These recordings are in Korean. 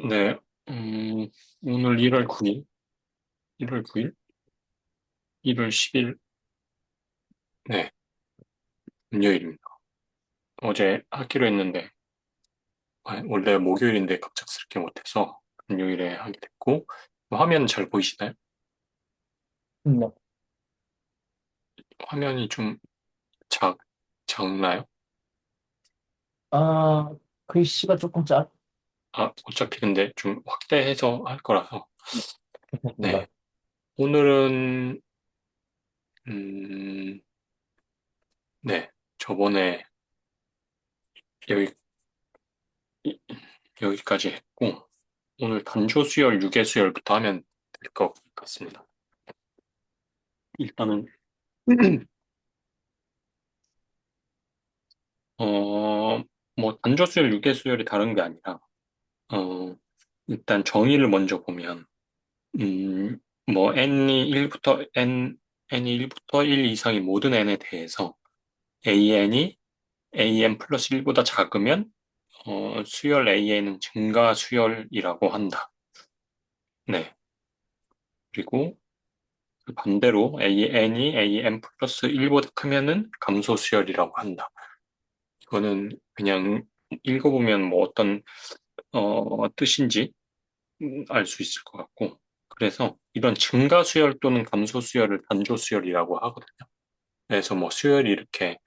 네, 음, 오늘 1월 9일, 1월 9일, 1월 10일, 네, 금요일입니다. 어제 하기로 했는데, 원래 목요일인데 갑작스럽게 못해서 금요일에 하게 됐고, 화면 잘 보이시나요? 네. 화면이 좀 작, 작나요? 아, 글씨가 조금 짧, 어차피 근데 좀 확대해서 할 거라서, 네, 괜찮습니다. 오늘은, 음, 네, 저번에 여기, 이- 여기까지 했고, 오늘 단조수열, 유계수열부터 하면 될 것 같습니다. 일단은 뭐 단조수열, 유계수열이 다른 게 아니라 어, 일단 정의를 먼저 보면 음, 뭐 n이 1부터 n이 1부터 1 이상의 모든 n에 대해서 an이 an 플러스 1보다 작으면 수열 an은 증가 수열이라고 한다. 네. 그리고 그 반대로 an이 an 플러스 1보다 크면은 감소 수열이라고 한다. 이거는 그냥 읽어보면 뭐 어떤 뜻인지 알 수 있을 것 같고, 그래서 이런 증가 수열 또는 감소 수열을 단조 수열이라고 하거든요. 그래서 뭐 수열이 이렇게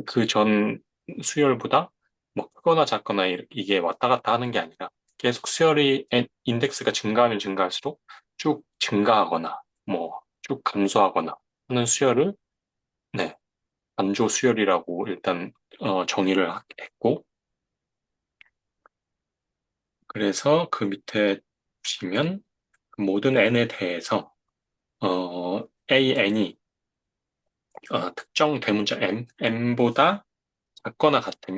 그 전 수열보다 뭐 크거나 작거나 이게 왔다 갔다 하는 게 아니라 계속 수열이 인덱스가 증가하면 증가할수록 쭉 증가하거나 뭐 쭉 감소하거나 하는 수열을, 네, 단조 수열이라고 일단 정의를 했고, 그래서 그 밑에 보시면 모든 n에 대해서 an이 특정 대문자 m보다 작거나 같은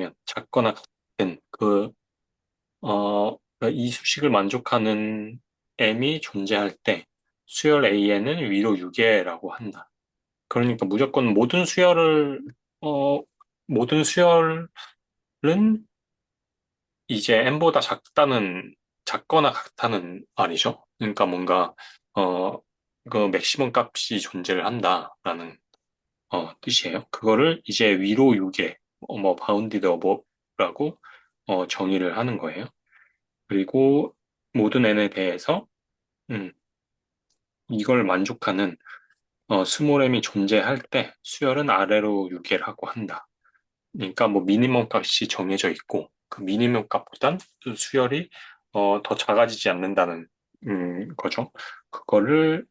이 수식을 만족하는 m이 존재할 때 수열 an은 위로 유계라고 한다. 그러니까 무조건 어, 모든 수열은 이제 m보다 작거나 같다는 말이죠. 그러니까 뭔가 어, 그 맥시멈 값이 존재를 한다라는 뜻이에요. 그거를 이제 위로 유계, 뭐 바운디드 어버라고 정의를 하는 거예요. 그리고 모든 n에 대해서 음, 이걸 만족하는 스몰 m이 존재할 때 수열은 아래로 유계를 하고 한다. 그러니까 뭐 미니멈 값이 정해져 있고 그 미니멈 값보단 수열이 더 작아지지 않는다는 거죠. 그거를,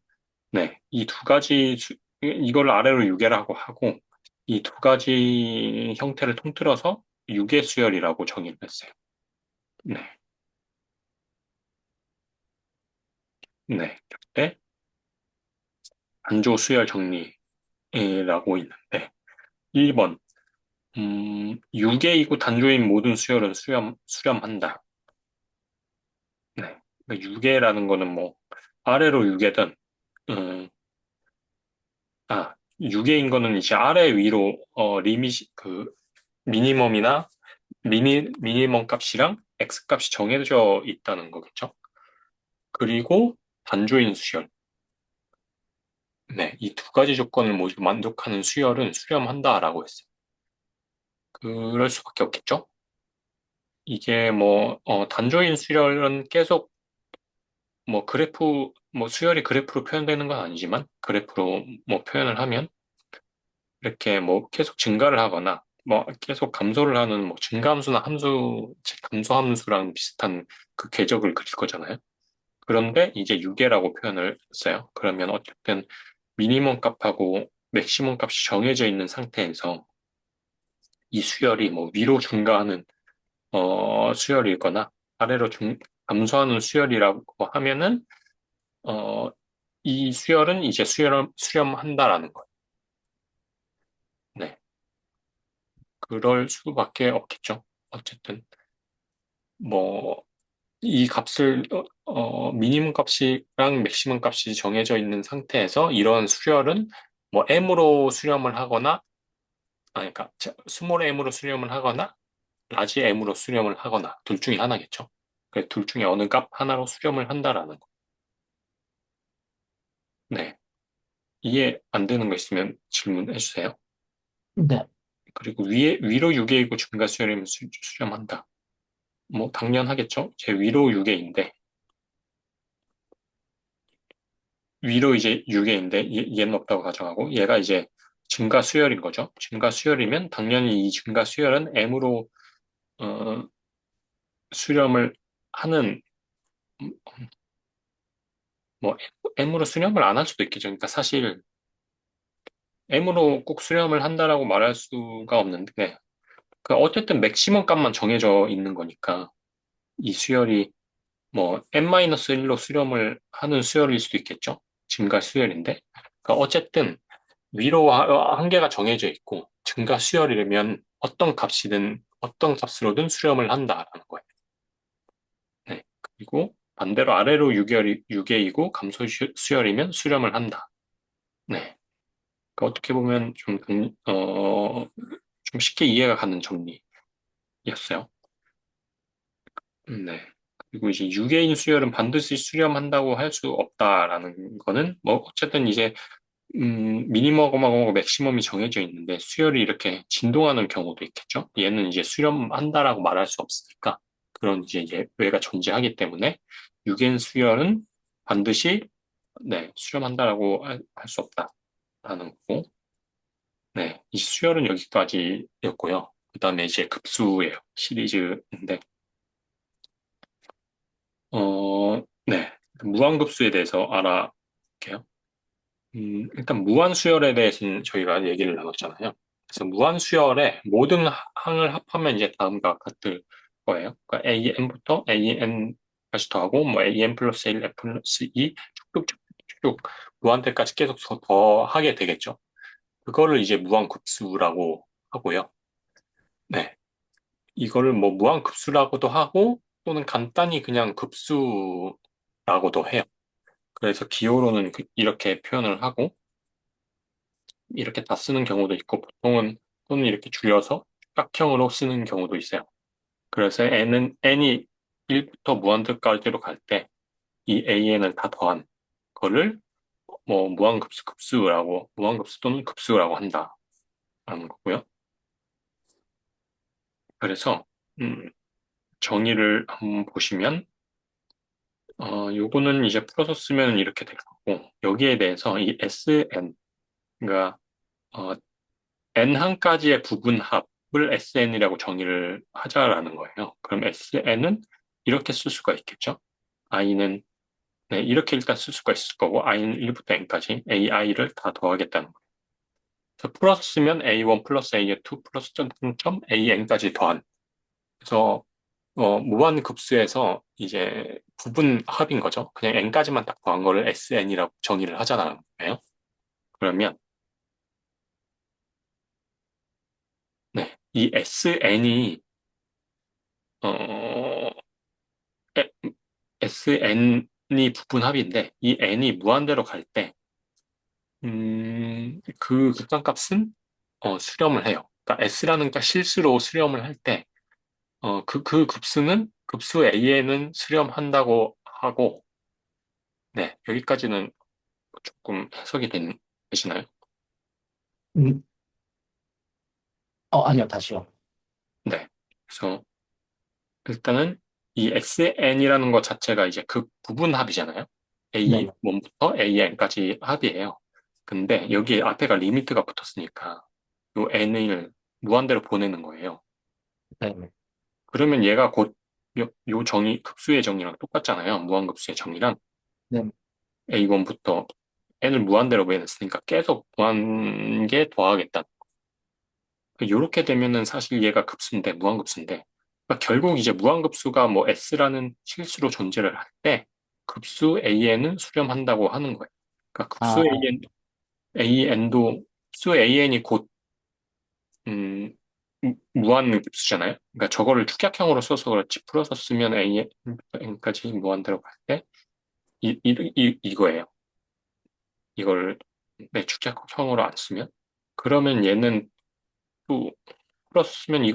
네, 이 두 가지 이걸 아래로 유계라고 하고 이 두 가지 형태를 통틀어서 유계 수열이라고 정의를 했어요. 네, 네. 그때 단조 수열 정리라고 있는데 1번 유계이고 단조인 모든 수열은 수렴한다. 네. 그러니까 유계라는 거는 뭐 아래로 유계든 음, 유계인 거는 이제 아래 위로 리밋 그 미니멈이나 미니멈 값이랑 x 값이 정해져 있다는 거겠죠. 그리고 단조인 수열. 네, 이 두 가지 조건을 모두 만족하는 수열은 수렴한다라고 했어요. 그럴 수밖에 없겠죠. 이게 뭐 단조인 수열은 계속 뭐 뭐 수열이 그래프로 표현되는 건 아니지만 그래프로 뭐 표현을 하면 이렇게 뭐 계속 증가를 하거나 뭐 계속 감소를 하는 뭐 증가함수나 감소함수랑 비슷한 그 궤적을 그릴 거잖아요. 그런데 이제 유계라고 표현을 써요. 그러면 어쨌든 미니멈 값하고 맥시멈 값이 정해져 있는 상태에서 이 수열이 뭐 위로 증가하는 수열이거나 아래로 감소하는 수열이라고 하면은 어, 이 수열은 이제 수렴한다라는 거예요. 네. 그럴 수밖에 없겠죠. 어쨌든 뭐 이 값을 미니멈 값이랑 맥시멈 값이 정해져 있는 상태에서 이런 수열은 뭐 m으로 수렴을 하거나 그러니까 스몰 m으로 수렴을 하거나 라지 m으로 수렴을 하거나 둘 중에 하나겠죠. 둘 중에 어느 값 하나로 수렴을 한다라는 거. 네. 이해 안 되는 거 있으면 질문해 주세요. 네. 그리고 위로 6개이고 중과 수열이면 수렴한다. 뭐, 당연하겠죠? 제 위로 6개인데, 위로 이제 6개인데, 얘는 없다고 가정하고, 얘가 이제 증가 수열인 거죠. 증가 수열이면 당연히 이 증가 수열은 M으로, 어, 수렴을 하는, 음, 뭐, M으로 수렴을 안 할 수도 있겠죠. 그러니까 사실, M으로 꼭 수렴을 한다라고 말할 수가 없는데, 그 어쨌든 맥시멈 값만 정해져 있는 거니까, 이 수열이 뭐 n-1로 수렴을 하는 수열일 수도 있겠죠. 증가 수열인데. 그러니까 어쨌든 위로 한계가 정해져 있고 증가 수열이라면 어떤 값이든 어떤 값으로든 수렴을 한다라는 거예요. 네. 그리고 반대로 아래로 유계이고 감소 수열이면 수렴을 한다. 네. 그러니까 어떻게 보면 좀 쉽게 이해가 가는 정리였어요. 네. 그리고 이제 유계인 수열은 반드시 수렴한다고 할 수 없다라는 거는 뭐 어쨌든 이제 미니멈하고 맥시멈이 정해져 있는데 수열이 이렇게 진동하는 경우도 있겠죠. 얘는 이제 수렴한다라고 말할 수 없으니까 그런 이제 예외가 존재하기 때문에 유계인 수열은 반드시 네, 수렴한다라고 할 수 없다라는 거고 네, 이 수열은 여기까지였고요. 그다음에 이제 급수예요. 시리즈인데 네. 무한급수에 대해서 알아볼게요. 일단 무한수열에 대해서는 저희가 얘기를 나눴잖아요. 그래서 무한수열의 모든 항을 합하면 이제 다음과 같을 거예요. 그러니까 AN부터 AN까지 더하고, 뭐 AN 플러스 1, F 플러스 2, 쭉쭉쭉쭉 무한대까지 계속 더 하게 되겠죠. 그거를 이제 무한급수라고 하고요. 네. 이거를 뭐 무한급수라고도 하고, 또는 간단히 그냥 급수라고도 해요. 그래서 기호로는 이렇게 표현을 하고 이렇게 다 쓰는 경우도 있고 보통은 또는 이렇게 줄여서 깍형으로 쓰는 경우도 있어요. 그래서 n이 1부터 무한대까지로 갈 때 이 an을 다 더한 거를 뭐 무한급수 또는 급수라고 한다라는 거고요. 그래서 음, 정의를 한번 보시면 요거는 이제 풀어서 쓰면 이렇게 될 거고 여기에 대해서 이 SN 그러니까 어, N항까지의 부분합을 SN이라고 정의를 하자라는 거예요. 그럼 SN은 이렇게 쓸 수가 있겠죠? I는, 네, 이렇게 일단 쓸 수가 있을 거고, I는 1부터 N까지 AI를 다 더하겠다는 거예요. 그래서 풀어서 쓰면 A1 플러스 A2 플러스 점점점 AN까지 더한. 그래서, 무한급수에서 이제 부분합인 거죠. 그냥 N까지만 딱 더한 거를 SN이라고 정의를 하자는 거예요. 그러면, 네, 이 SN이, 어, SN이 부분합인데 이 N이 무한대로 갈 때, 그 극한값은 수렴을 해요. 그러니까 S라는 게 실수로 수렴을 할 때, 그 급수는 급수 A에는 수렴한다고 하고, 네, 여기까지는 조금 해석이 되시나요? 음, 아니요, 다시요. 네. 그래서 일단은 이 SN이라는 것 자체가 이제 극 부분합이잖아요. 네네. A1부터 AN까지 합이에요. 근데 여기 앞에가 리미트가 붙었으니까 요 n을 무한대로 보내는 거예요. 네네. 그러면 얘가 곧 요 정의, 급수의 정의랑 똑같잖아요. 무한급수의 정의랑 네. A1부터 n을 무한대로 보냈으니까 계속 무한계 더하겠다. 이렇게 되면은 사실 얘가 급수인데, 무한급수인데, 그러니까 결국 이제 무한급수가 뭐 S라는 실수로 존재를 할 때, 급수 AN은 수렴한다고 하는 거예요. 그러니까 급수 아, AN도, 급수 AN이 곧, 음, 무한급수잖아요. 그러니까 저거를 축약형으로 써서 그렇지, 풀어서 쓰면 AN까지 무한대로 갈 때, 이거예요. 이걸, 네, 축약형으로 안 쓰면. 그러면 얘는 또 풀어서 쓰면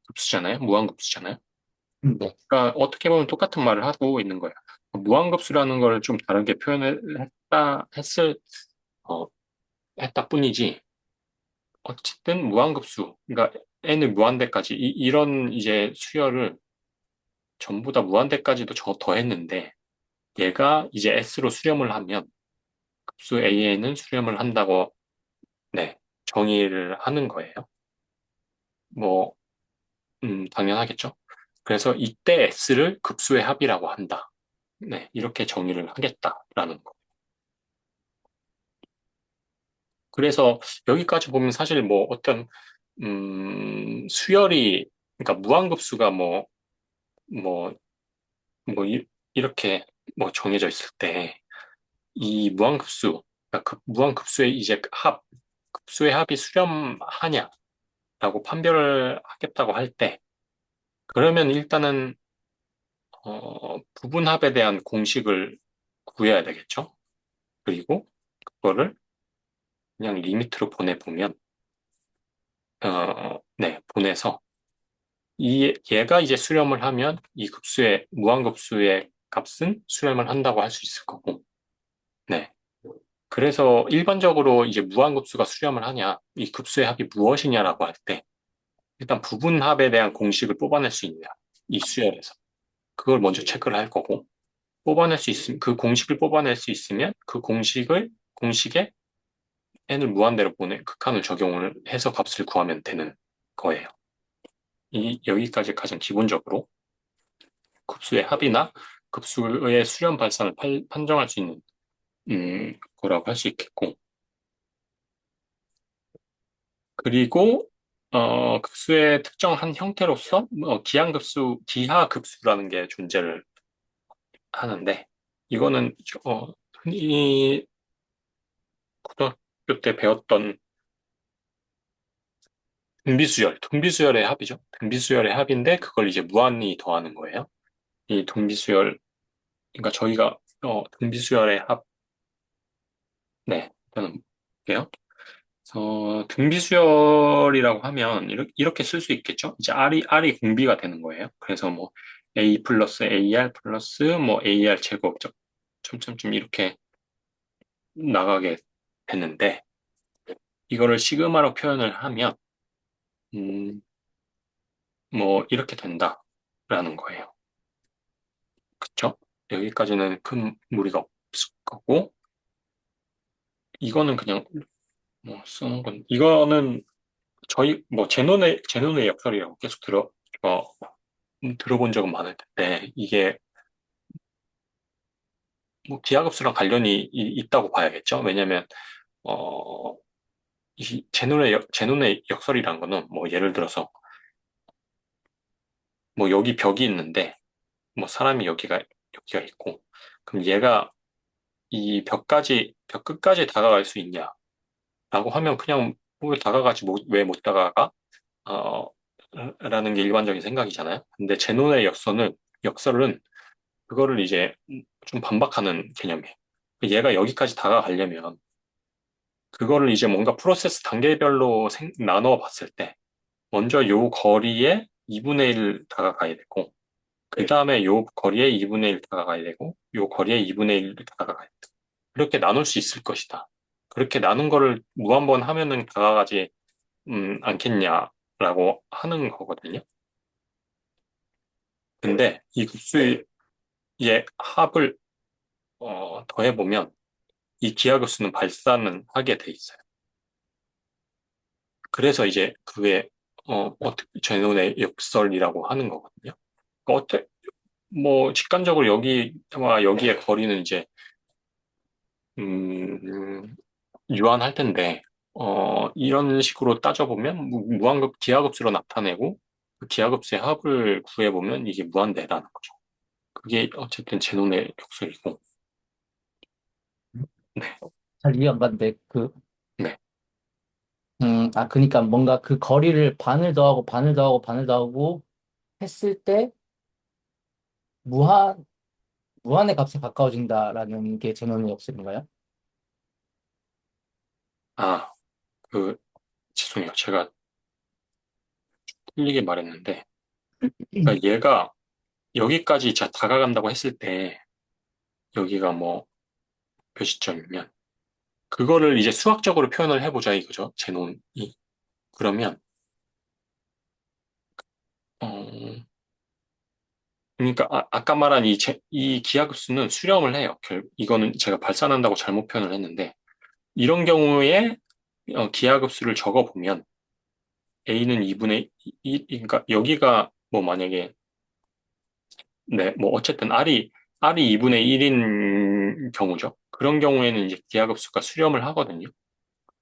급수잖아요. 무한급수잖아요. 네. 그러니까 어떻게 보면 똑같은 말을 하고 있는 거예요. 무한급수라는 걸 좀 다르게 표현을 어, 했다 뿐이지, 어쨌든 무한급수, 그러니까 n을 무한대까지, 이런 이제 수열을 전부 다 무한대까지도 더했는데, 얘가 이제 s로 수렴을 하면 급수 a에는 수렴을 한다고, 네, 정의를 하는 거예요. 뭐, 당연하겠죠. 그래서 이때 s를 급수의 합이라고 한다. 네, 이렇게 정의를 하겠다라는 거. 그래서 여기까지 보면 사실 뭐 어떤 수열이, 그러니까 무한급수가 뭐, 뭐 이렇게 뭐 정해져 있을 때 이 무한급수, 그러니까 무한급수의 이제 급수의 합이 수렴하냐라고 판별을 하겠다고 할 때, 그러면 일단은 부분합에 대한 공식을 구해야 되겠죠. 그리고 그거를 그냥 리미트로 보내보면, 네, 보내서 얘가 이제 수렴을 하면 이 무한급수의 값은 수렴을 한다고 할 수 있을 거고, 네. 그래서 일반적으로 이제 무한급수가 수렴을 하냐, 이 급수의 합이 무엇이냐라고 할 때, 일단 부분합에 대한 공식을 뽑아낼 수 있냐, 이 수열에서. 그걸 먼저 체크를 할 거고, 그 공식을 뽑아낼 수 있으면 공식에 n을 무한대로 극한을 적용을 해서 값을 구하면 되는 거예요. 여기까지 가장 기본적으로 급수의 합이나 급수의 수렴 발산을 판정할 수 있는 거라고 할 수 있겠고, 그리고 급수의 특정한 형태로서 기하급수라는 게 존재를 하는데, 이거는 흔히 고등학교 때 배웠던 등비수열의 합이죠. 등비수열의 합인데 그걸 이제 무한히 더하는 거예요. 이 등비수열, 그러니까 저희가 등비수열의 합, 네, 저는 볼게요. 등비수열이라고 하면 이렇게 쓸 수 있겠죠? 이제 R이 공비가 되는 거예요. 그래서 뭐 A 플러스 AR 플러스 뭐 AR 제곱 점점점 이렇게 나가게 되는데, 이거를 시그마로 표현을 하면 음, 뭐 이렇게 된다라는 거예요. 그쵸? 여기까지는 큰 무리가 없을 거고, 이거는 그냥 뭐 쓰는 건, 이거는 저희 뭐 제논의 역설이라고 계속 어, 들어본 적은 많을 텐데, 이게 뭐 기하급수랑 관련이 있다고 봐야겠죠. 왜냐면 어, 이 제논의 역설이란 거는 뭐 예를 들어서 뭐 여기 벽이 있는데 뭐 사람이 여기가 있고, 그럼 얘가 벽 끝까지 다가갈 수 있냐라고 하면 그냥 왜 왜 못 다가가? 어, 라는 게 일반적인 생각이잖아요. 근데 제논의 역설은 그거를 이제 좀 반박하는 개념이에요. 얘가 여기까지 다가가려면 그거를 이제 뭔가 프로세스 단계별로 나눠 봤을 때, 먼저 요 거리에 2분의 1 다가가야 되고, 그 다음에 요 거리에 2분의 1 다가가야 되고, 요 거리에 2분의 1 다가가야 돼. 그렇게 나눌 수 있을 것이다. 그렇게 나눈 거를 무한번 하면은 다가가지, 않겠냐라고 하는 거거든요. 근데 이 급수의 합을, 더해보면, 이 기하급수는 발산은 하게 돼 있어요. 그래서 이제 그게 제논의 역설이라고 하는 거거든요. 그러니까 뭐 직관적으로 여기와 여기의 거리는 이제 음, 유한할 텐데, 이런 식으로 따져보면 무한급 기하급수로 나타내고 그 기하급수의 합을 구해보면 이게 무한대라는 거죠. 그게 어쨌든 제논의 역설이고, 네, 잘 이해 안 가는데, 네, 그니까 뭔가 그 거리를 반을 더하고 반을 더하고 반을 더하고 했을 때 무한, 무한의 값에 가까워진다라는 게 제논의 역설인가요? 아, 그 죄송해요. 제가 틀리게 말했는데, 그러니까 얘가 여기까지 자 다가간다고 했을 때, 여기가 뭐 몇 시점이면, 그거를 이제 수학적으로 표현을 해보자 이거죠. 제논이. 그러면, 어, 그러니까 아까 말한 이 기하급수는 수렴을 해요. 이거는 제가 발산한다고 잘못 표현을 했는데, 이런 경우에 기하급수를 적어보면, A는 2분의 1, 그러니까 여기가 뭐 만약에, 네, 뭐 어쨌든 R이 2분의 1인 경우죠. 그런 경우에는 이제 기하급수가 수렴을 하거든요.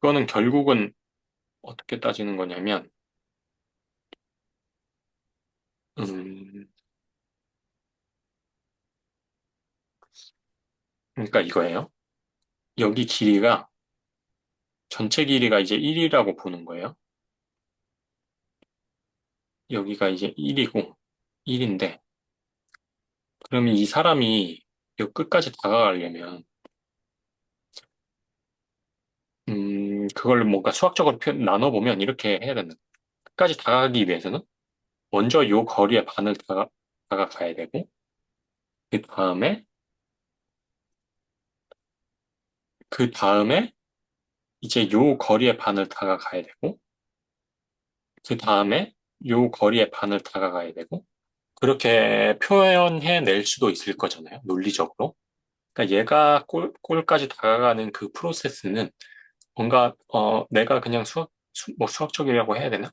그거는 결국은 어떻게 따지는 거냐면, 음, 그러니까 이거예요. 여기 길이가, 전체 길이가 이제 1이라고 보는 거예요. 여기가 이제 1이고, 1인데, 그러면 이 사람이 여 끝까지 다가가려면, 그걸 뭔가 수학적으로 나눠보면 이렇게 해야 된다. 끝까지 다가가기 위해서는 먼저 요 거리의 반을 다가가야 되고, 그 다음에, 그 다음에 이제 요 거리의 반을 다가가야 되고, 그 다음에 요 거리의 반을 다가가야 되고, 그렇게 표현해 낼 수도 있을 거잖아요. 논리적으로. 그러니까 얘가 골까지 다가가는 그 프로세스는 뭔가, 내가 그냥 뭐 수학적이라고 해야 되나?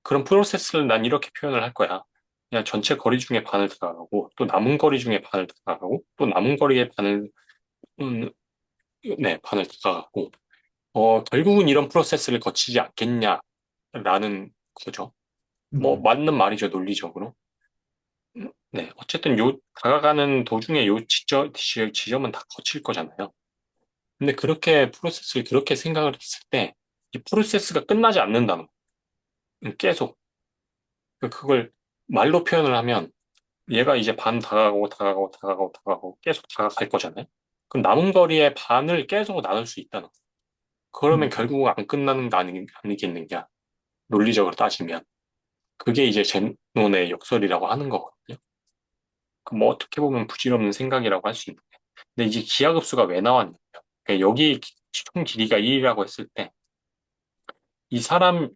그런 프로세스를 난 이렇게 표현을 할 거야. 그냥 전체 거리 중에 반을 다가가고, 또 남은 거리 중에 반을 다가가고, 또 남은 거리의 음, 네, 반을 다가가고, 결국은 이런 프로세스를 거치지 않겠냐라는 거죠. 뭐, 음, 맞는 말이죠, 논리적으로. 네, 어쨌든 다가가는 도중에 지점은 다 거칠 거잖아요. 근데 그렇게 프로세스를 그렇게 생각을 했을 때, 이 프로세스가 끝나지 않는다는 거예요. 계속. 그걸 말로 표현을 하면, 얘가 이제 반 다가가고, 다가가고, 다가가고, 다가가고, 계속 다가갈 거잖아요. 그럼 남은 거리의 반을 계속 나눌 수 있다는 거예요. 그러면 음, 결국 안 끝나는 거 아니겠느냐. 논리적으로 따지면. 그게 이제 젠논의 역설이라고 하는 거거든요. 그뭐 어떻게 보면 부질없는 생각이라고 할 수 있는데. 근데 이제 기하급수가 왜 나왔냐면, 그러니까 여기 총 길이가 1이라고 했을 때,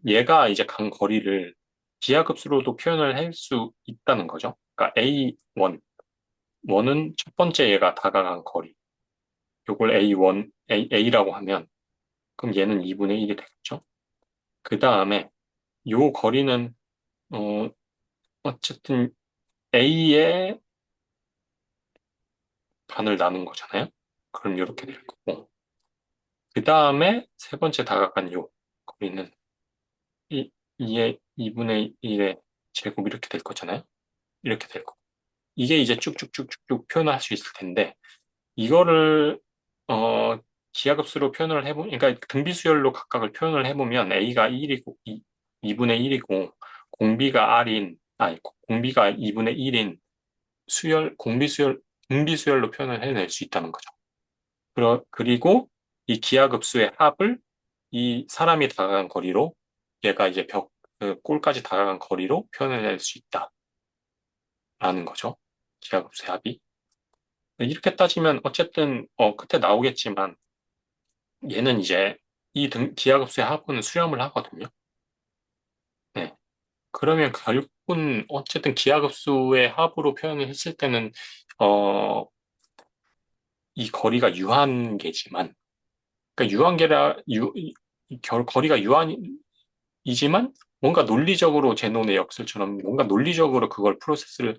얘가 이제 간 거리를 기하급수로도 표현을 할 수 있다는 거죠. 그러니까 원은 첫 번째 얘가 다가간 거리. 요걸 A라고 하면, 그럼 얘는 2분의 1이 되겠죠. 그 다음에 요 거리는, 어, 어쨌든 A의 반을 나눈 거잖아요. 그럼 이렇게 될 거고. 그 다음에 세 번째 다가간 요 거리는 2의 2분의 1의 제곱 이렇게 될 거잖아요. 이렇게 될 거. 이게 이제 쭉쭉쭉쭉쭉 표현할 수 있을 텐데, 이거를, 어, 기하급수로 표현을 그러니까 등비수열로 각각을 표현을 해보면 A가 1이고, 2분의 1이고, 공비가 2분의 1인 등비수열로 표현을 해낼 수 있다는 거죠. 그리고 이 기하급수의 합을 이 사람이 다가간 거리로 얘가 이제 골까지 다가간 거리로 표현해낼 수 있다라는 거죠. 기하급수의 합이. 이렇게 따지면 어쨌든 끝에 나오겠지만 얘는 이제 기하급수의 합은 수렴을 하거든요. 네. 그러면 결국은 어쨌든 기하급수의 합으로 표현을 했을 때는 어, 이 거리가 유한계지만 그러니까 거리가 유한이지만 뭔가 논리적으로 제논의 역설처럼 뭔가 논리적으로 그걸 프로세스를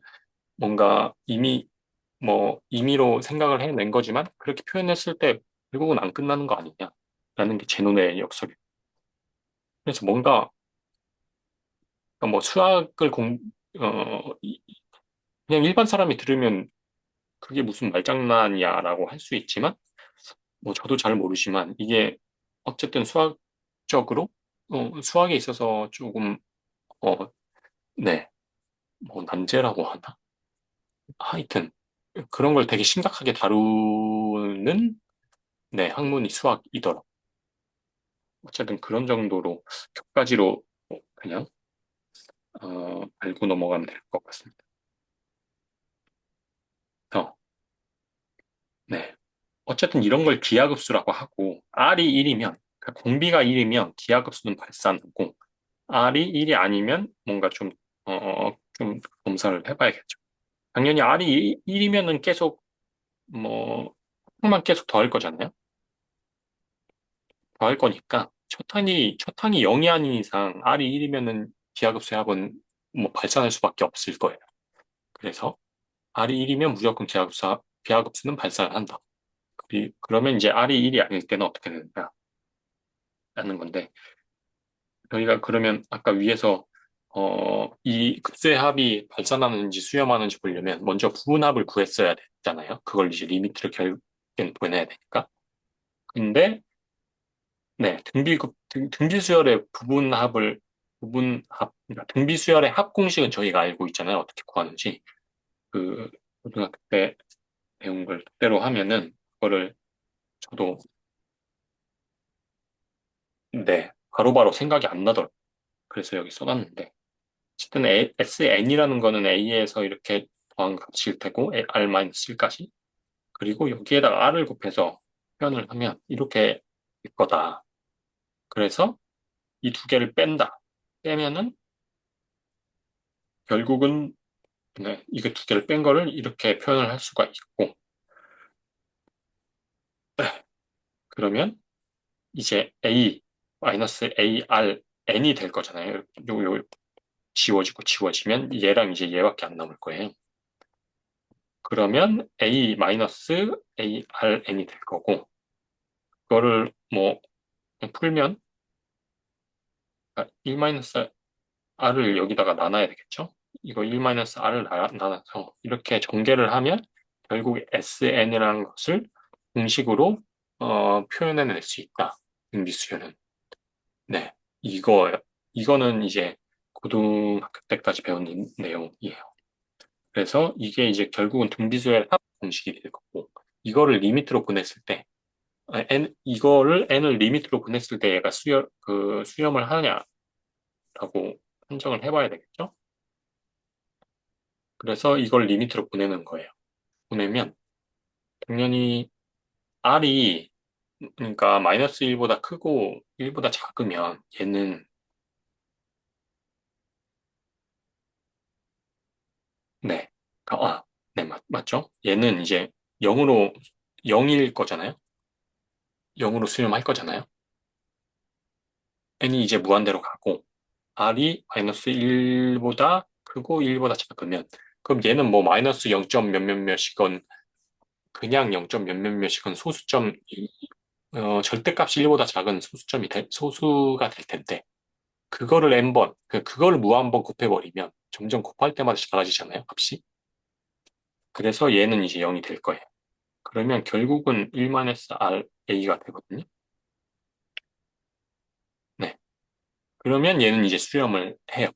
뭔가 임의로 생각을 해낸 거지만 그렇게 표현했을 때 결국은 안 끝나는 거 아니냐라는 게 제논의 역설이에요. 그래서 뭔가 그러니까 뭐 어, 그냥 일반 사람이 들으면 그게 무슨 말장난이야라고 할 수 있지만 뭐 저도 잘 모르지만 이게 어쨌든 수학적으로 수학에 있어서 조금 어, 네, 뭐 난제라고 하나? 하여튼 그런 걸 되게 심각하게 다루는 네, 학문이 수학이더라고요. 어쨌든 그런 정도로 격가지로 그냥 알고 넘어가면 될 것 같습니다. 어, 네. 어쨌든 이런 걸 기하급수라고 하고, R이 1이면, 공비가 1이면 기하급수는 발산하고, R이 1이 아니면 뭔가 좀 검사를 해봐야겠죠. 당연히 R이 1이면은 계속, 뭐, 만 계속 더할 거잖아요. 더할 거니까, 첫 항이 0이 아닌 이상, R이 1이면은 기하급수의 합은 뭐 발산할 수밖에 없을 거예요. 그래서, R이 1이면 무조건 기하급수는 발산을 한다. 그러면 이제 R이 1이 아닐 때는 어떻게 되는가? 라는 건데, 저희가 그러면 아까 위에서 이 급수의 합이 발산하는지 수렴하는지 보려면 먼저 부분합을 구했어야 됐잖아요. 그걸 이제 리미트를 결국엔 보내야 되니까. 근데 네, 등비수열의 그러니까 등비수열의 합 공식은 저희가 알고 있잖아요. 어떻게 구하는지. 그 고등학교 때 배운 걸 그대로 하면은 그거를 저도 네, 바로바로 생각이 안 나더라고요. 그래서 여기 써놨는데 어쨌든 SN이라는 거는 A에서 이렇게 더한 값일 테고 R-1까지 그리고 여기에다가 R을 곱해서 표현을 하면 이렇게 될 거다. 그래서 이 두 개를 뺀다. 빼면은 결국은 네, 이게 두 개를 뺀 거를 이렇게 표현을 할 수가 있고 네, 그러면 이제 AR N이 될 거잖아요. 요 지워지고 지워지면 얘랑 이제 얘밖에 안 남을 거예요. 그러면 ARN이 될 거고 그거를 뭐 풀면 1-R을 여기다가 나눠야 되겠죠? 이거 1-R을 나눠서 이렇게 전개를 하면 결국 SN이라는 것을 공식으로 표현해낼 수 있다. 미수열은. 네. 이거는 이제 고등학교 때까지 배운 내용이에요. 그래서 이게 이제 결국은 등비수열 합 공식이 될 거고 이거를 리미트로 보냈을 때 이거를 n을 리미트로 보냈을 때 얘가 수렴을 하냐라고 판정을 해봐야 되겠죠? 그래서 이걸 리미트로 보내는 거예요. 보내면 당연히 r이 그러니까 마이너스 1보다 크고 1보다 작으면 얘는 네, 네 맞죠? 얘는 이제 0으로 0일 거잖아요. 0으로 수렴할 거잖아요. n이 이제 무한대로 가고 r이 마이너스 1보다 크고 1보다 작으면 그럼 얘는 뭐 마이너스 0점 몇몇몇이건 그냥 0점 몇몇몇이건 절대값이 1보다 작은 소수가 될 텐데 그거를 n번 그거를 무한번 곱해버리면 점점 곱할 때마다 작아지잖아요 값이. 그래서 얘는 이제 0이 될 거예요. 그러면 결국은 1-RA가 되거든요. 네. 그러면 얘는 이제 수렴을 해요.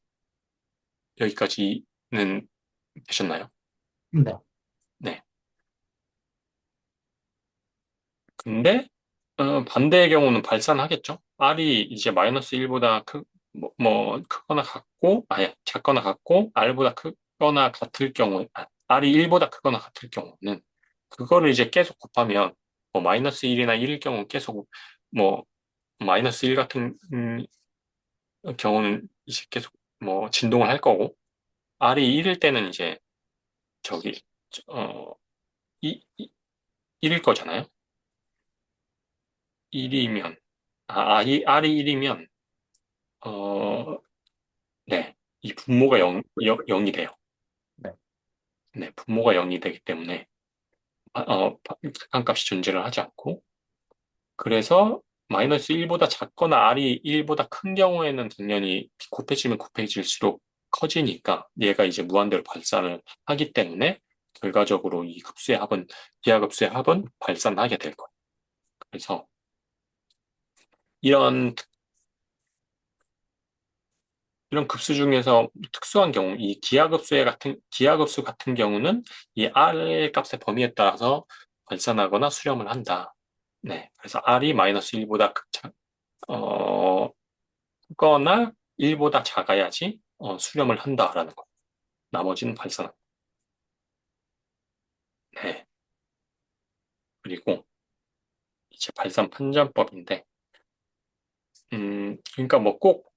여기까지는 되셨나요? 네. 네. 근데 반대의 경우는 발산하겠죠. R이 이제 마이너스 1보다 크거나 같고, 아니, 작거나 같고, R보다 크거나 같을 경우, R이 1보다 크거나 같을 경우는, 그거를 이제 계속 곱하면, 뭐, 마이너스 1이나 1일 경우 계속, 뭐, 마이너스 1 같은 경우는 이제 계속, 뭐, 진동을 할 거고, R이 1일 때는 이제, 저기, 어, 1일 거잖아요. 1이면, R이 1이면, 어, 네. 이 분모가 0이 돼요. 네. 네. 분모가 0이 되기 때문에, 극한값이 존재를 하지 않고, 그래서 마이너스 1보다 작거나 R이 1보다 큰 경우에는 당연히 곱해지면 곱해질수록 커지니까 얘가 이제 무한대로 발산을 하기 때문에 결과적으로 기하급수의 합은 발산하게 될 거예요. 그래서 이런 이런 급수 중에서 특수한 경우, 기하급수 같은 경우는 이 R 값의 범위에 따라서 발산하거나 수렴을 한다. 네. 그래서 R이 마이너스 1보다 크거나 1보다 작아야지 수렴을 한다라는 거. 나머지는 발산한다. 네. 그리고 이제 발산 판정법인데, 그러니까 뭐 꼭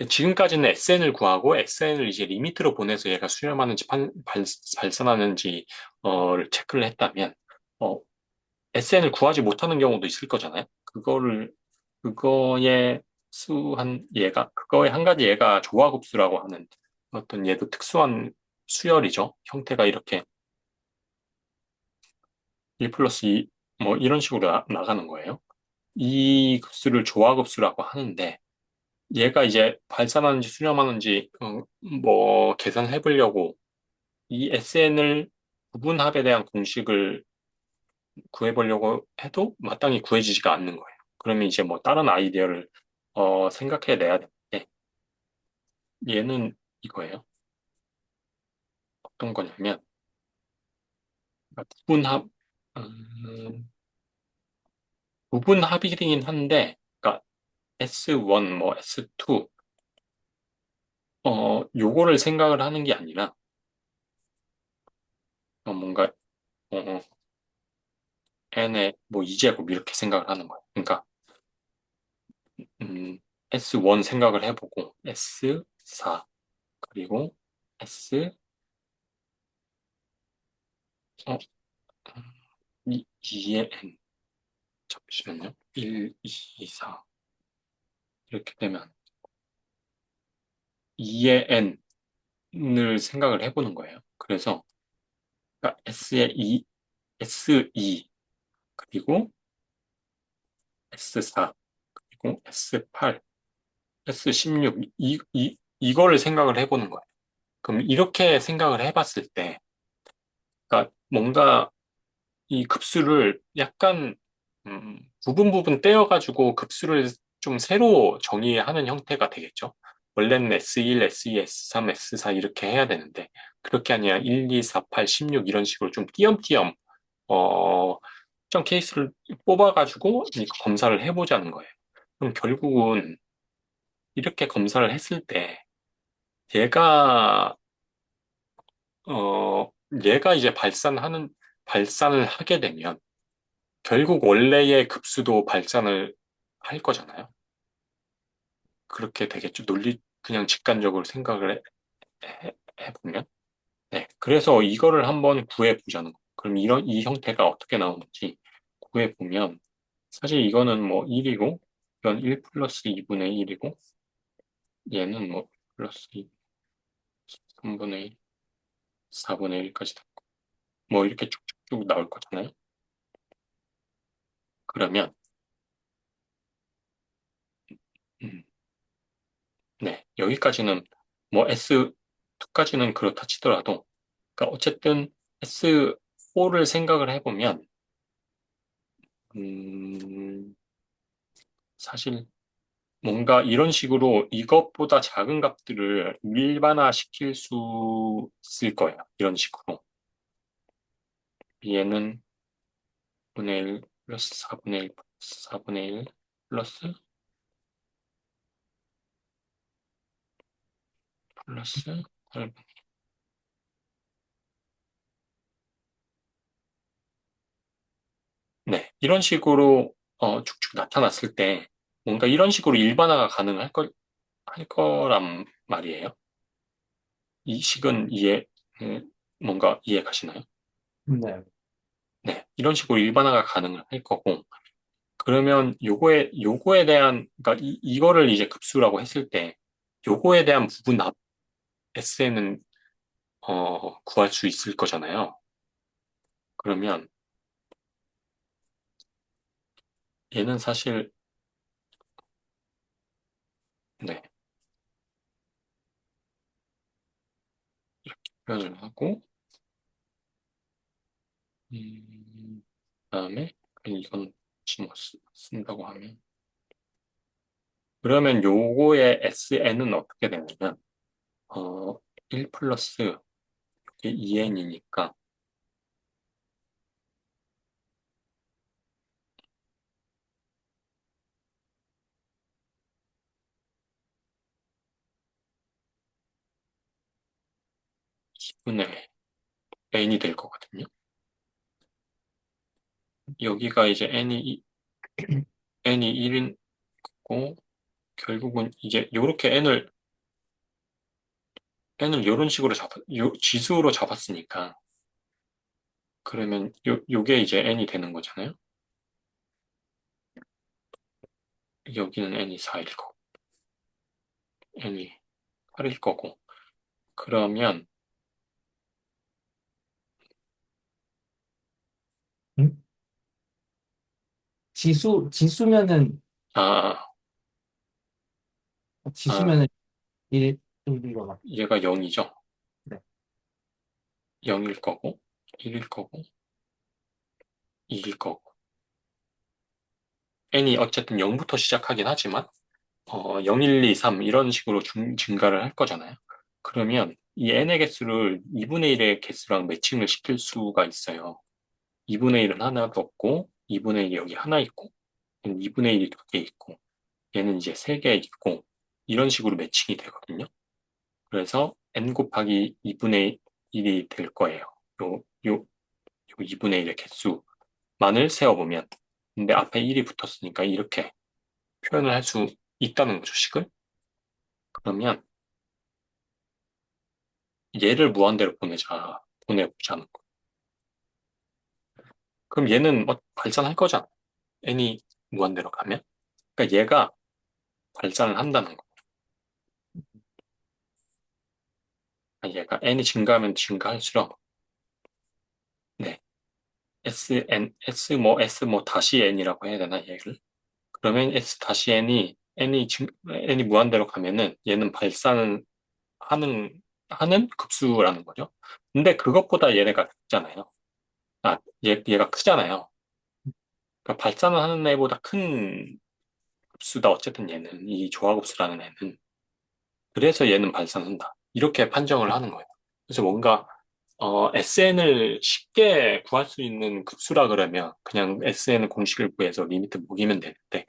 지금까지는 SN을 구하고 SN을 이제 리미트로 보내서 얘가 수렴하는지 발산하는지 를 체크를 했다면 어, SN을 구하지 못하는 경우도 있을 거잖아요. 그거에 그거의 한 가지 얘가 조화급수라고 하는 어떤 얘도 특수한 수열이죠. 형태가 이렇게 1 플러스 2, 뭐 이런 식으로 나가는 거예요. 이 급수를 조화급수라고 하는데, 얘가 이제 발산하는지 수렴하는지, 뭐 계산해 보려고 이 SN을 부분합에 대한 공식을 구해보려고 해도 마땅히 구해지지가 않는 거예요. 그러면 이제 뭐 다른 아이디어를 생각해 내야 되는데 얘는 이거예요. 어떤 거냐면 부분합 음, 부분합이긴 한데 그러니까 S1 뭐 S2 요거를 생각을 하는 게 아니라 뭔가 어, n의 뭐 2제곱 이렇게 생각을 하는 거예요. 그러니까 S1 생각을 해보고 S4 그리고 S 어, 2의 n 잠시만요. 1, 2, 4 이렇게 되면 2의 n을 생각을 해보는 거예요. 그래서 그러니까 S의 2, S2 그리고 S4 그리고 S8, S16 이거를 생각을 해보는 거예요. 그럼 이렇게 생각을 해봤을 때 그러니까 뭔가 이 급수를 약간 부분 부분 떼어가지고 급수를 좀 새로 정의하는 형태가 되겠죠. 원래는 S1, S2, S3, S4 이렇게 해야 되는데 그렇게 아니라 1, 2, 4, 8, 16 이런 식으로 좀 띄엄띄엄 특정 케이스를 뽑아가지고 검사를 해보자는 거예요. 그럼 결국은 이렇게 검사를 했을 때 얘가 얘가 이제 발산을 하게 되면 결국 원래의 급수도 발산을 할 거잖아요. 그렇게 되겠죠. 그냥 직관적으로 생각을 해보면. 네. 그래서 이거를 한번 구해보자는 거. 그럼 이 형태가 어떻게 나오는지 구해보면, 사실 이거는 뭐 1이고, 이건 1 플러스 2분의 1이고, 얘는 뭐 플러스 2, 3분의 1, 4분의 1까지 되고, 뭐 이렇게 쭉쭉쭉 나올 거잖아요. 그러면, 음, 네. 여기까지는 뭐 S2까지는 그렇다 치더라도, 그러니까 어쨌든 S4를 생각을 해보면, 음, 사실 뭔가 이런 식으로 이것보다 작은 값들을 일반화 시킬 수 있을 거예요. 이런 식으로. 얘는 분의 1 플러스 4분의 1 플러스 4분의 1 플러스 플러스 8. 네. 이런 식으로 쭉쭉 나타났을 때 뭔가 이런 식으로 일반화가 할 거란 말이에요. 이 식은 뭔가 이해 가시나요? 네. 네. 이런 식으로 일반화가 가능할 거고, 그러면 요거에 대한, 그러니까 이거를 이제 급수라고 했을 때, 요거에 대한 부분 SN은, 구할 수 있을 거잖아요. 그러면 얘는 사실, 네. 표현을 하고, 그다음에, 이건 지금 쓴다고 하면, 그러면 요거의 SN은 어떻게 되냐면, 어, 1 플러스 2n이니까, 2분의 n이 될 거거든요. 여기가 이제 n이 1인 거고, 결국은 이제 요렇게 n을 요런 식으로 지수로 잡았으니까, 그러면 요게 이제 n이 되는 거잖아요. 여기는 n이 4일 거고, n이 8일 거고, 그러면, 응? 지수면은, 아, 아, 지수면은 1인 거 같아. 얘가 0이죠. 네. 0일 거고, 1일 거고, 2일 거고. n이 어쨌든 0부터 시작하긴 하지만, 0, 1, 2, 3 이런 식으로 증가를 할 거잖아요. 그러면 이 n의 개수를 2분의 1의 개수랑 매칭을 시킬 수가 있어요. 2분의 1은 하나도 없고, 2분의 1이 여기 하나 있고, 2분의 1이 두 개 있고, 얘는 이제 세 개 있고, 이런 식으로 매칭이 되거든요. 그래서 n 곱하기 2분의 1이 될 거예요. 요, 요, 요 2분의 1의 개수만을 세어보면. 근데 앞에 1이 붙었으니까 이렇게 표현을 할 수 있다는 거죠, 식을. 그러면 얘를 무한대로 보내보자는 거. 그럼 얘는 발산할 거잖아. n이 무한대로 가면. 그러니까 얘가 발산을 한다는 거. 얘가 n이 증가하면 증가할수록, 네, s 뭐 다시 n이라고 해야 되나, 얘를? 그러면 s 다시 n이 무한대로 가면은 얘는 발산을 하는, 하는 급수라는 거죠. 근데 그것보다 얘네가 크잖아요. 얘가 크잖아요. 그러니까 발산을 하는 애보다 큰 급수다, 어쨌든 얘는. 이 조화급수라는 애는. 그래서 얘는 발산한다. 이렇게 판정을 하는 거예요. 그래서 뭔가, SN을 쉽게 구할 수 있는 급수라 그러면 그냥 SN 공식을 구해서 리미트 먹이면 되는데,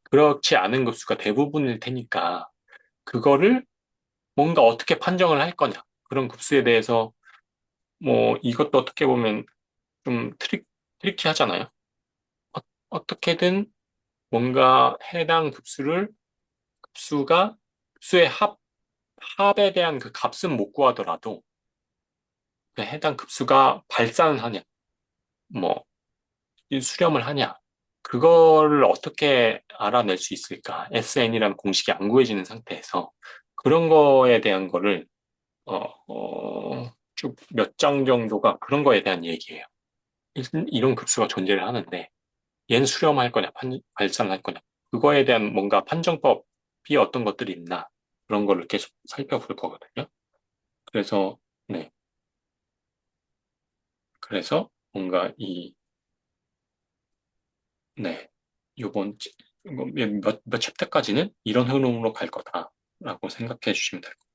그렇지 않은 급수가 대부분일 테니까, 그거를 뭔가 어떻게 판정을 할 거냐. 그런 급수에 대해서, 뭐, 이것도 어떻게 보면 좀 트리키하잖아요. 어떻게든 뭔가 해당 급수가, 급수의 합에 대한 그 값은 못 구하더라도, 그 해당 급수가 발산을 하냐, 뭐, 수렴을 하냐, 그거를 어떻게 알아낼 수 있을까? SN이라는 공식이 안 구해지는 상태에서 그런 거에 대한 거를, 쭉 몇 장 정도가 그런 거에 대한 얘기예요. 이런 급수가 존재를 하는데, 얘는 수렴할 거냐, 발산할 거냐, 그거에 대한 뭔가 판정법이 어떤 것들이 있나, 그런 거를 계속 살펴볼 거거든요. 그래서, 네. 그래서 뭔가 네. 요번, 몇 챕터까지는 이런 흐름으로 갈 거다라고 생각해 주시면 될 거예요.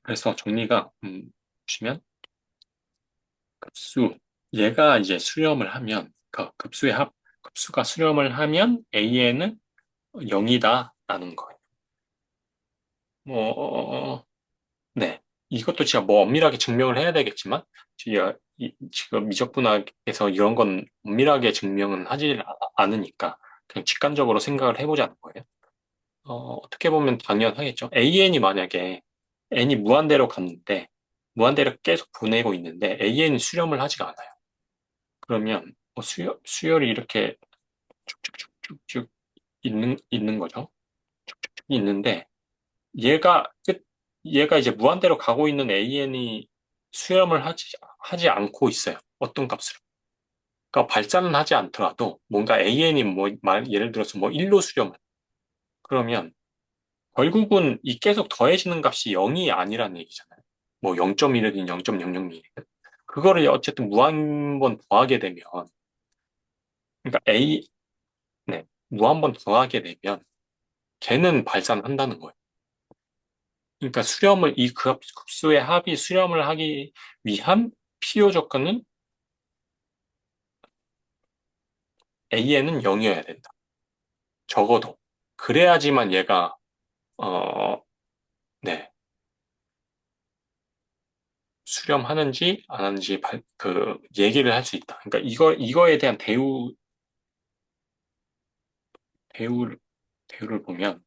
그래서 정리가, 보시면, 급수, 얘가 이제 수렴을 하면, 그 급수가 수렴을 하면 AN은 0이다라는 거예요. 뭐, 네. 이것도 진짜 뭐 엄밀하게 증명을 해야 되겠지만, 지금 미적분학에서 이런 건 엄밀하게 증명은 하지 않으니까, 그냥 직관적으로 생각을 해보자는 거예요. 어떻게 보면 당연하겠죠. AN이 만약에 n이 무한대로 갔는데, 무한대로 계속 보내고 있는데, AN이 수렴을 하지가 않아요. 그러면, 수열이 이렇게 쭉쭉쭉쭉쭉 있는 거죠. 쭉쭉쭉 있는데, 얘가, 얘가 이제 무한대로 가고 있는 AN이 수렴을 하지 않고 있어요. 어떤 값으로. 그러니까 발산은 하지 않더라도, 뭔가 AN이 뭐, 예를 들어서 뭐 1로 수렴을. 그러면, 결국은 이 계속 더해지는 값이 0이 아니라는 얘기잖아요. 뭐 0.1이든 0.00이든. 그거를 어쨌든 무한 번 더하게 되면, 그러니까 네, 무한 번 더하게 되면 걔는 발산한다는 거예요. 그러니까 이 급수의 합이 수렴을 하기 위한 필요 조건은 AN은 0이어야 된다. 적어도. 그래야지만 얘가, 어, 네. 수렴하는지 안 하는지 그 얘기를 할 수 있다. 그러니까 이거에 대한 대우, 대우를 보면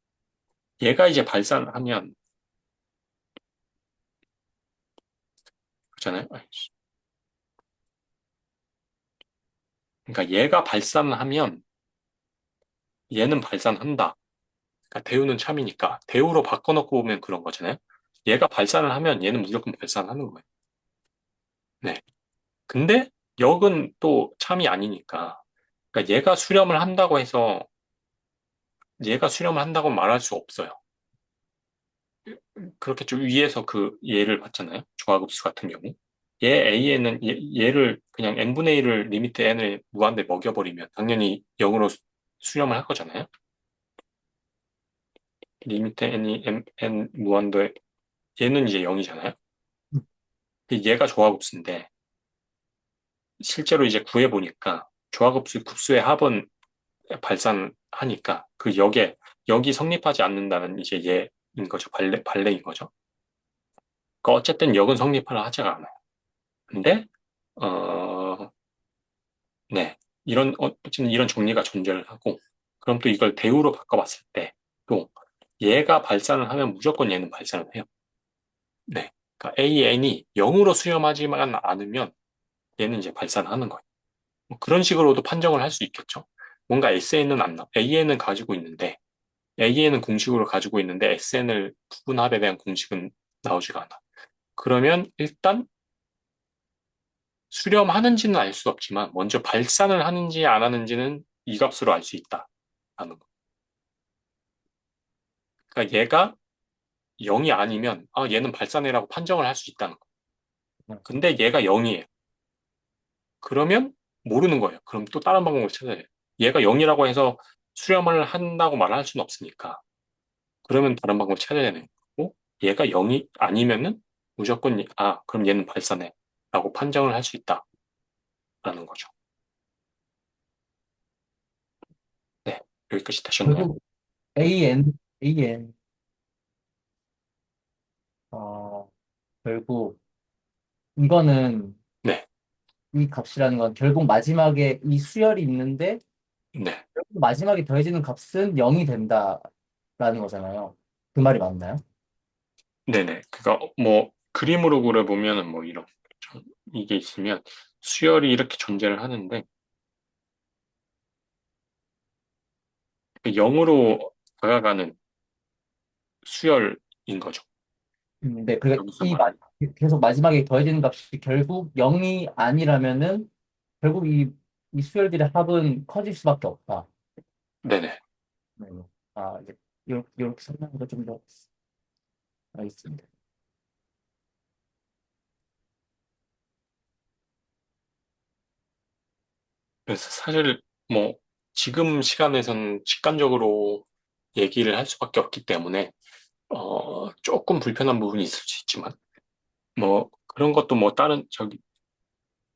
얘가 이제 발산을 하면 그렇잖아요. 아이씨. 그러니까 얘가 발산을 하면 얘는 발산한다. 그러니까 대우는 참이니까 대우로 바꿔놓고 보면 그런 거잖아요. 얘가 발산을 하면 얘는 무조건 발산하는 거예요. 네. 근데 역은 또 참이 아니니까 그러니까 얘가 수렴을 한다고 말할 수 없어요. 그렇게 좀 위에서 그 예를 봤잖아요. 조화급수 같은 경우. 얘를 그냥 n분의 1을 리미트 n을 무한대 먹여버리면 당연히 0으로 수렴을 할 거잖아요. 리미트 n 무한대 얘는 이제 0이잖아요. 얘가 조화급수인데 실제로 이제 구해보니까 조화급수 급수의 합은 발산하니까 그 역이 성립하지 않는다는 이제 예인 거죠. 발레인 거죠. 그러니까 어쨌든 역은 성립을 하지가 않아요. 근데 어, 네. 어쨌든 이런 정리가 존재를 하고, 그럼 또 이걸 대우로 바꿔봤을 때, 또 얘가 발산을 하면 무조건 얘는 발산을 해요. 네. 그러니까 AN이 0으로 수렴하지만 않으면 얘는 이제 발산하는 거예요. 뭐 그런 식으로도 판정을 할 수 있겠죠. 뭔가 SN은 안 나, AN은 가지고 있는데, AN은 공식으로 가지고 있는데, SN을 부분합에 대한 공식은 나오지가 않아. 그러면 일단 수렴하는지는 알 수 없지만, 먼저 발산을 하는지 안 하는지는 이 값으로 알 수 있다. 라는 거. 그러니까 얘가 0이 아니면 아 얘는 발산해라고 판정을 할 수 있다는 거. 근데 얘가 0이에요. 그러면 모르는 거예요. 그럼 또 다른 방법을 찾아야 돼요. 얘가 0이라고 해서 수렴을 한다고 말할 수는 없으니까. 그러면 다른 방법을 찾아야 되는 거고 얘가 0이 아니면은 무조건 그럼 얘는 발산해 라고 판정을 할 수 있다라는 거죠. 네. 여기까지 되셨나요? 결국 AN, 어, 결국 이거는 네. 이 값이라는 건 결국 마지막에 이 수열이 있는데 네. 결국 마지막에 더해지는 값은 0이 된다라는 거잖아요. 그 말이 맞나요? 네네. 그니까 뭐 그림으로 그려보면은 뭐 이런 이게 있으면 수열이 이렇게 존재를 하는데 0으로 다가가는 수열인 거죠. 네, 그러니까 여기서 말하는. 계속 마지막에 더해지는 값이 결국 0이 아니라면은 결국 이 수열들의 합은 커질 수밖에 없다. 네네. 네. 이제 이렇게 설명하니까 좀 더 알겠습니다. 그래서 사실 뭐 지금 시간에선 직관적으로 얘기를 할 수밖에 없기 때문에 조금 불편한 부분이 있을 수 있지만 뭐 그런 것도 뭐 다른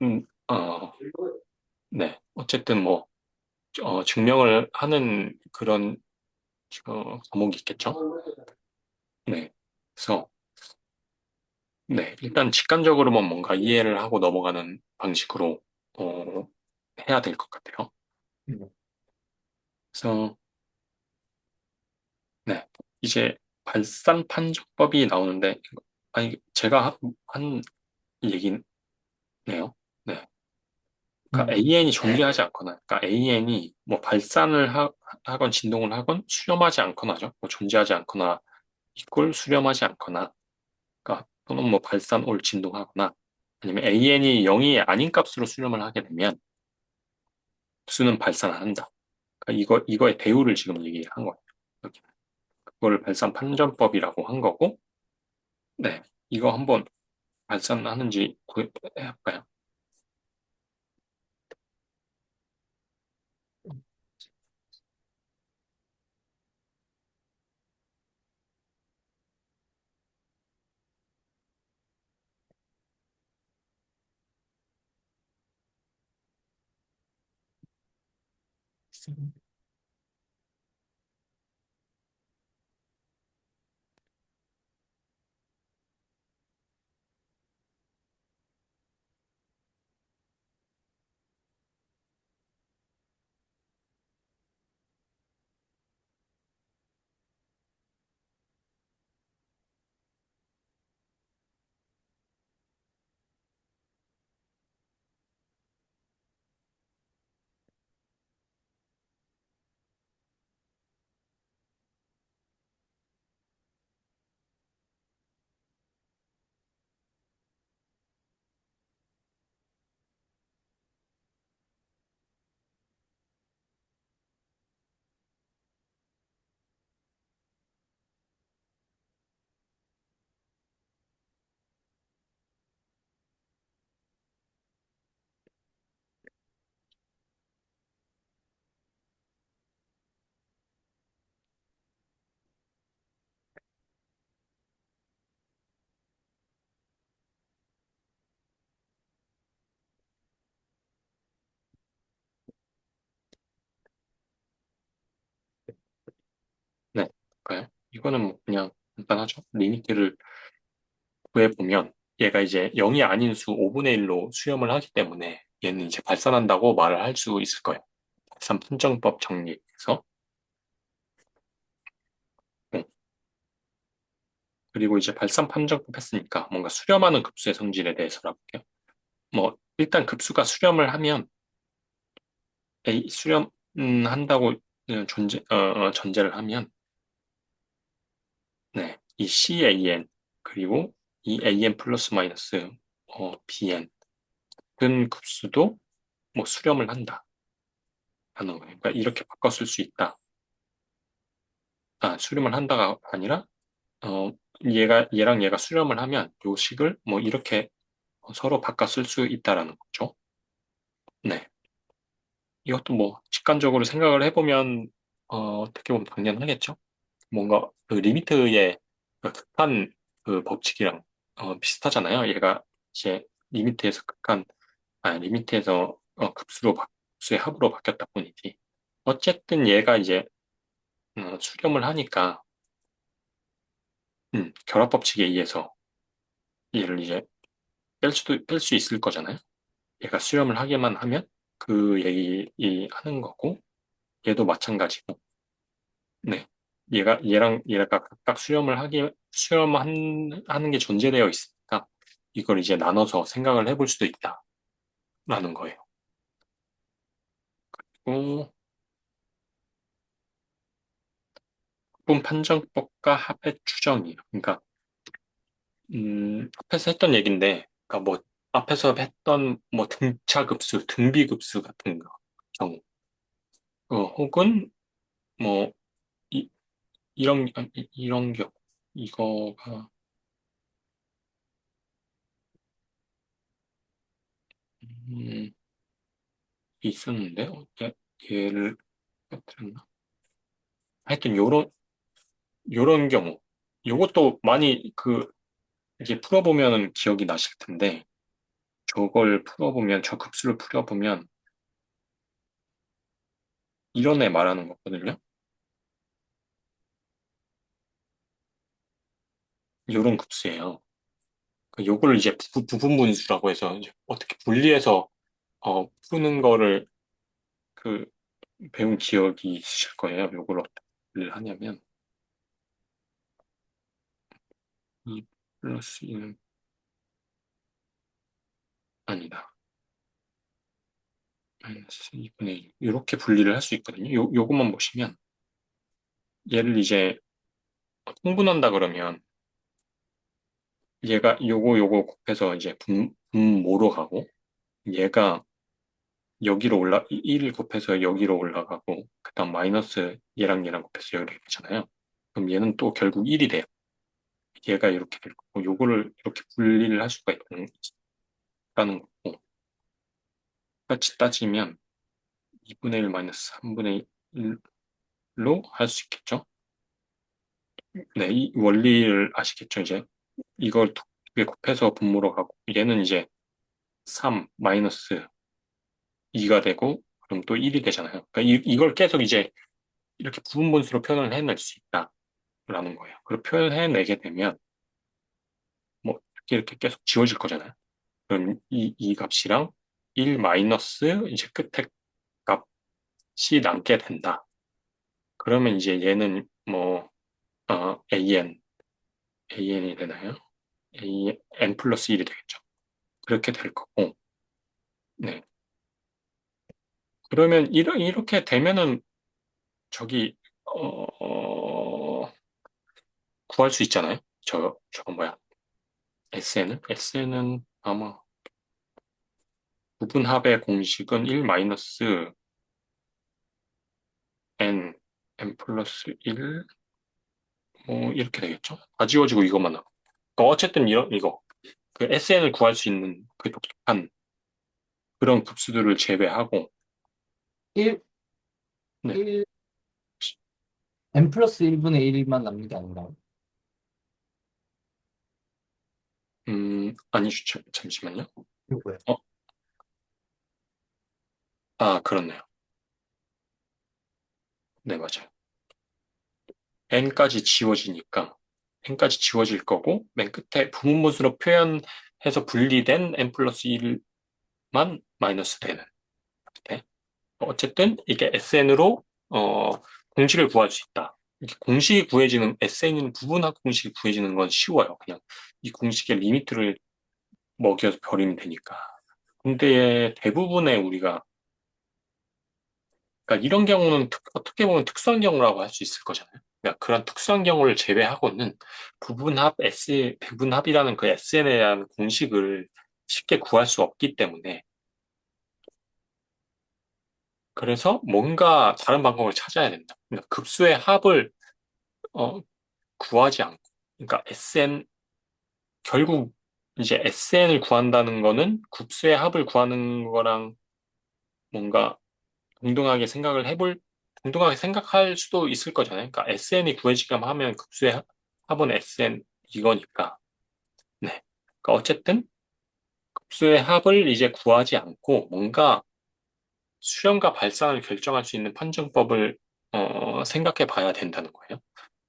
음, 어, 네. 어쨌든 뭐 증명을 하는 그런 과목이 있겠죠. 네. 그래서 네. 일단 직관적으로만 뭔가 이해를 하고 넘어가는 방식으로 어, 해야 될 것 같아요. 네. 그래서 네. 이제 발산 판정법이 나오는데 아니 제가 한 얘기네요. 네. 그러니까 음, AN이 존재하지 않거나 그러니까 AN이 뭐 발산을 하건 진동을 하건 수렴하지 않거나죠. 뭐 존재하지 않거나 이꼴 수렴하지 않거나 그러니까 또는 뭐 발산 올 진동하거나 아니면 AN이 0이 아닌 값으로 수렴을 하게 되면 수는 발산 안 한다. 그러니까 이거의 대우를 지금 얘기한 거예요. 여기. 그걸 발산 판정법이라고 한 거고, 네. 이거 한번 발산하는지 해볼까요? 이거는 뭐 그냥 간단하죠. 리미트를 구해보면 얘가 이제 0이 아닌 수 5분의 1로 수렴을 하기 때문에 얘는 이제 발산한다고 말을 할 수 있을 거예요. 발산 판정법 정리에서. 어, 그리고 이제 발산 판정법 했으니까 뭔가 수렴하는 급수의 성질에 대해서 알아볼게요. 뭐 일단 급수가 수렴을 하면 A 수렴 한다고 전제를 하면 네, 이 CAN 그리고 이 AN 플러스 마이너스 BN 은 급수도 뭐 수렴을 한다라는 거예요. 그러니까 이렇게 바꿔 쓸 수 있다. 아, 수렴을 한다가 아니라 어, 얘랑 얘가 수렴을 하면 요 식을 뭐 이렇게 서로 바꿔 쓸 수 있다라는 거죠. 네. 이것도 뭐 직관적으로 생각을 해보면 어떻게 보면 당연하겠죠. 뭔가 그 리미트의 그 극한 그 법칙이랑 비슷하잖아요. 얘가 이제 리미트에서 리미트에서 급수의 합으로 바뀌었다 뿐이지. 어쨌든 얘가 이제 수렴을 하니까 결합 법칙에 의해서 얘를 이제 뺄 수 있을 거잖아요. 얘가 수렴을 하게만 하면 그 얘기 하는 거고 얘도 마찬가지고. 네. 얘가 각각 하는 게 존재되어 있으니까 이걸 이제 나눠서 생각을 해볼 수도 있다라는 거예요. 또, 합분 판정법과 합의 추정이에요. 그러니까, 앞에서 했던 얘기인데, 그러니까 뭐, 앞에서 했던 뭐 등차급수, 등비급수 같은 경우, 혹은 뭐, 이, 이런 경우, 이거가, 음, 있었는데, 얘를 빠뜨렸나? 하여튼 요런 경우. 요것도 많이 이게 풀어보면 기억이 나실 텐데, 저 급수를 풀어보면, 이런 애 말하는 거거든요. 요런 급수예요. 요거를 이제 부분 분수라고 해서, 이제 어떻게 분리해서, 푸는 거를, 그, 배운 기억이 있으실 거예요. 요걸 어떻게 분리를 하냐면, 2 플러스 1은 아니다. 마이너스 2분의 1. 이렇게 분리를 할 수 있거든요. 요것만 보시면, 얘를 이제 통분한다 그러면, 얘가 요거 곱해서 이제 분모로 가고 얘가 여기로 1을 곱해서 여기로 올라가고 그다음 마이너스 얘랑 곱해서 여기로 있잖아요. 그럼 얘는 또 결국 1이 돼요. 얘가 이렇게 될 거고 요거를 이렇게 분리를 할 수가 있다는 거고 같이 따지면 2분의 1 마이너스 3분의 1로 할 수 있겠죠. 네, 이 원리를 아시겠죠, 이제. 이걸 두 개 곱해서 분모로 가고 얘는 이제 3 마이너스 2가 되고 그럼 또 1이 되잖아요. 그러니까 이걸 계속 이제 이렇게 부분 분수로 표현을 해낼 수 있다라는 거예요. 그리고 표현해내게 되면 뭐 이렇게 계속 지워질 거잖아요. 그럼 이 값이랑 1 마이너스 이제 끝에 값이 남게 된다. 그러면 이제 얘는 뭐 an이 되나요? n 플러스 1이 되겠죠. 그렇게 될 거고. 네. 그러면 이렇게 되면은 저기 구할 수 있잖아요. 저거 뭐야? SN은 아마 부분합의 공식은 1 마이너스 n 플러스 1, 뭐, 이렇게 되겠죠? 다 지워지고 이것만 남고. 그러니까 어쨌든 이거. 그 SN을 구할 수 있는 그 독특한 그런 급수들을 제외하고, 1, 네. 1, n 플러스 1분의 1만 남는 게 아니라 아니죠. 잠시만요. 이거예요. 어, 그렇네요. 네, 맞아요. n까지 지워지니까 n까지 지워질 거고 맨 끝에 부분모수로 표현해서 분리된 n 플러스 1만 마이너스 되는. 네. 어쨌든 이게 SN으로 공식을 구할 수 있다. 이렇게 공식이 구해지는 SN인 부분합 공식이 구해지는 건 쉬워요. 그냥 이 공식의 리미트를 먹여서 버리면 되니까. 근데 대부분의 우리가 그러니까 이런 경우는 어떻게 보면 특수한 경우라고 할 수 있을 거잖아요. 그러니까 그런 특수한 경우를 제외하고는 부분합이라는 그 SN에 대한 공식을 쉽게 구할 수 없기 때문에 그래서 뭔가 다른 방법을 찾아야 된다. 그러니까 급수의 합을 어, 구하지 않고, 그러니까 결국 이제 SN을 구한다는 거는 급수의 합을 구하는 거랑 뭔가 동등하게 동등하게 생각할 수도 있을 거잖아요. 그러니까 SN이 구해지기만 하면 급수의 합은 SN 이거니까. 네. 그러니까 어쨌든 급수의 합을 이제 구하지 않고 뭔가 수렴과 발산을 결정할 수 있는 판정법을 생각해 봐야 된다는 거예요.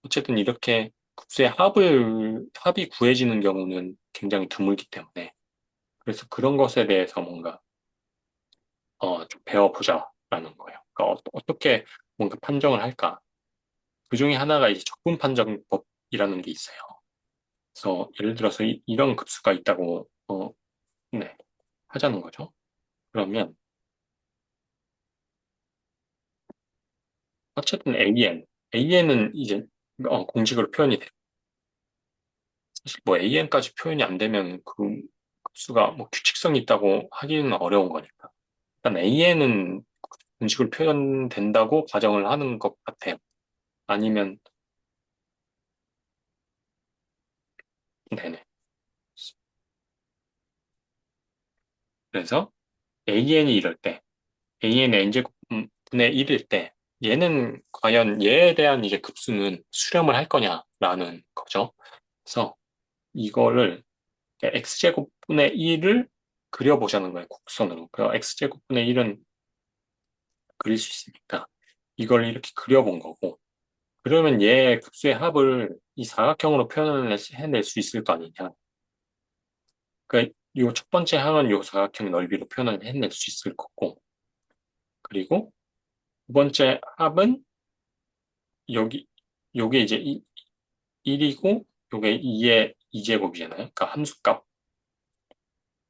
어쨌든 이렇게 급수의 합이 구해지는 경우는 굉장히 드물기 때문에 그래서 그런 것에 대해서 뭔가 좀 배워보자라는 거예요. 그러니까 어떻게 뭔가 판정을 할까? 그 중에 하나가 이제 적분 판정법이라는 게 있어요. 그래서 예를 들어서 런 급수가 있다고 네, 하자는 거죠. 그러면 어쨌든 AN은 이제 공식으로 표현이 돼요. 사실 뭐 AN까지 표현이 안 되면 그 급수가 뭐 규칙성이 있다고 하기는 어려운 거니까. 일단 AN은 공식으로 표현된다고 가정을 하는 것 같아요. 아니면 네네. 그래서 AN이 이럴 때, AN의 n제곱분의 1일 때, 얘는 과연 얘에 대한 이제 급수는 수렴을 할 거냐라는 거죠. 그래서 이거를 x제곱분의 1을 그려보자는 거예요. 곡선으로. 그 x제곱분의 1은 그릴 수 있으니까 이걸 이렇게 그려본 거고, 그러면 얘 급수의 합을 이 사각형으로 표현을 해낼 수 있을 거 아니냐. 그러니까 요 첫 번째 항은 요 사각형 넓이로 표현을 해낼 수 있을 거고, 그리고 두 번째 합은 여기, 요게 이제 1이고, 요게 2의 2제곱이잖아요. 그러니까 함수값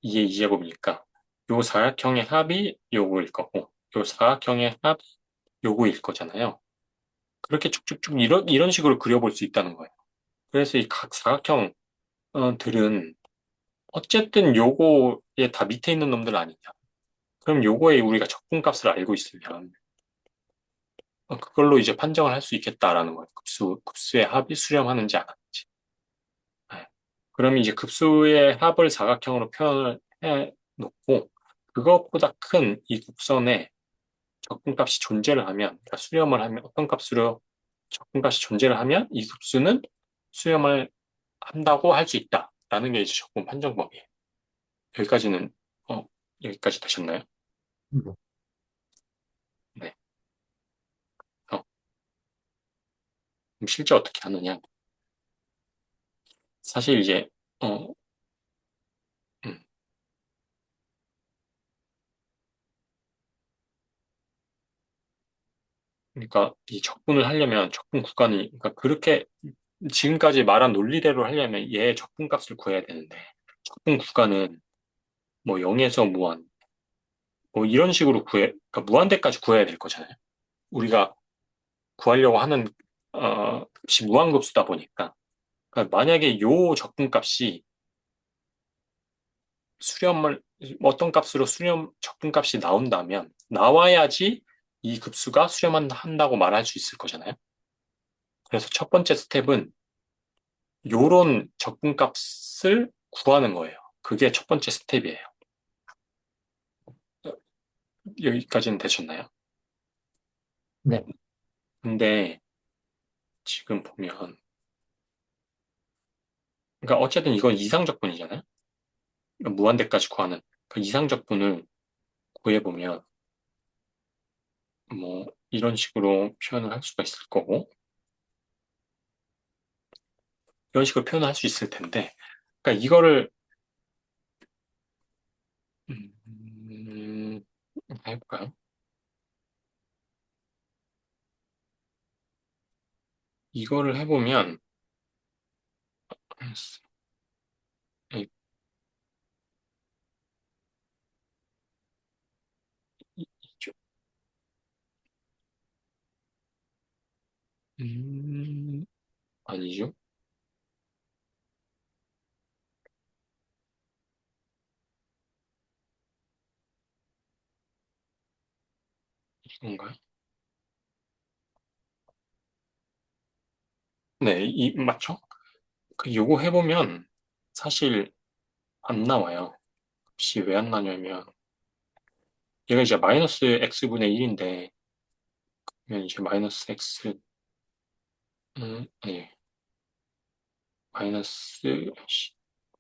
2의 2제곱이니까, 요 사각형의 합이 요거일 거고, 요 사각형의 합이 요거일 거잖아요. 그렇게 쭉쭉쭉 이런 식으로 그려볼 수 있다는 거예요. 그래서 이 각 사각형들은 어쨌든 요거에 다 밑에 있는 놈들 아니냐. 그럼 요거에 우리가 적분값을 알고 있으면 그걸로 이제 판정을 할 수 있겠다라는 거예요. 급수의 합이 수렴하는지 안 하는지. 네. 그럼 이제 급수의 합을 사각형으로 표현을 해 놓고 그것보다 큰 이 곡선에 적분값이 존재를 하면, 그러니까 수렴을 하면 어떤 값으로 적분값이 존재를 하면 이 급수는 수렴을 한다고 할 수 있다라는 게 이제 적분 판정법이에요. 여기까지는 어, 여기까지 되셨나요? 네. 어, 그럼 실제 어떻게 하느냐? 사실 이제 어, 음, 그러니까 이 적분을 하려면 적분 구간이 그러니까 그렇게 지금까지 말한 논리대로 하려면 얘의 적분값을 구해야 되는데 적분 구간은 뭐 0에서 무한 뭐 이런 식으로 그러니까 무한대까지 구해야 될 거잖아요. 우리가 구하려고 하는 값이 무한급수다 보니까 그러니까 만약에 요 적분값이 수렴을 어떤 값으로 수렴 적분값이 나온다면 나와야지 이 급수가 수렴한다고 말할 수 있을 거잖아요. 그래서 첫 번째 스텝은 요런 적분값을 구하는 거예요. 그게 첫 번째 스텝이에요. 여기까지는 되셨나요? 네. 근데 지금 보면 그러니까 어쨌든 이건 이상적분이잖아요. 그러니까 무한대까지 구하는 그 이상적분을 구해보면 뭐 이런 식으로 표현을 할 수가 있을 거고 이런 식으로 표현할 수 있을 텐데, 그러니까 이거를 음, 해볼까요? 이거를 해보면 이- 이죠. 음, 아니죠? 이건가요? 네, 맞죠? 요거 해보면 사실 안 나와요. 값이 왜 안 나냐면 얘가 이제 마이너스 x분의 1인데 그러면 이제 마이너스 x 아니 마이너스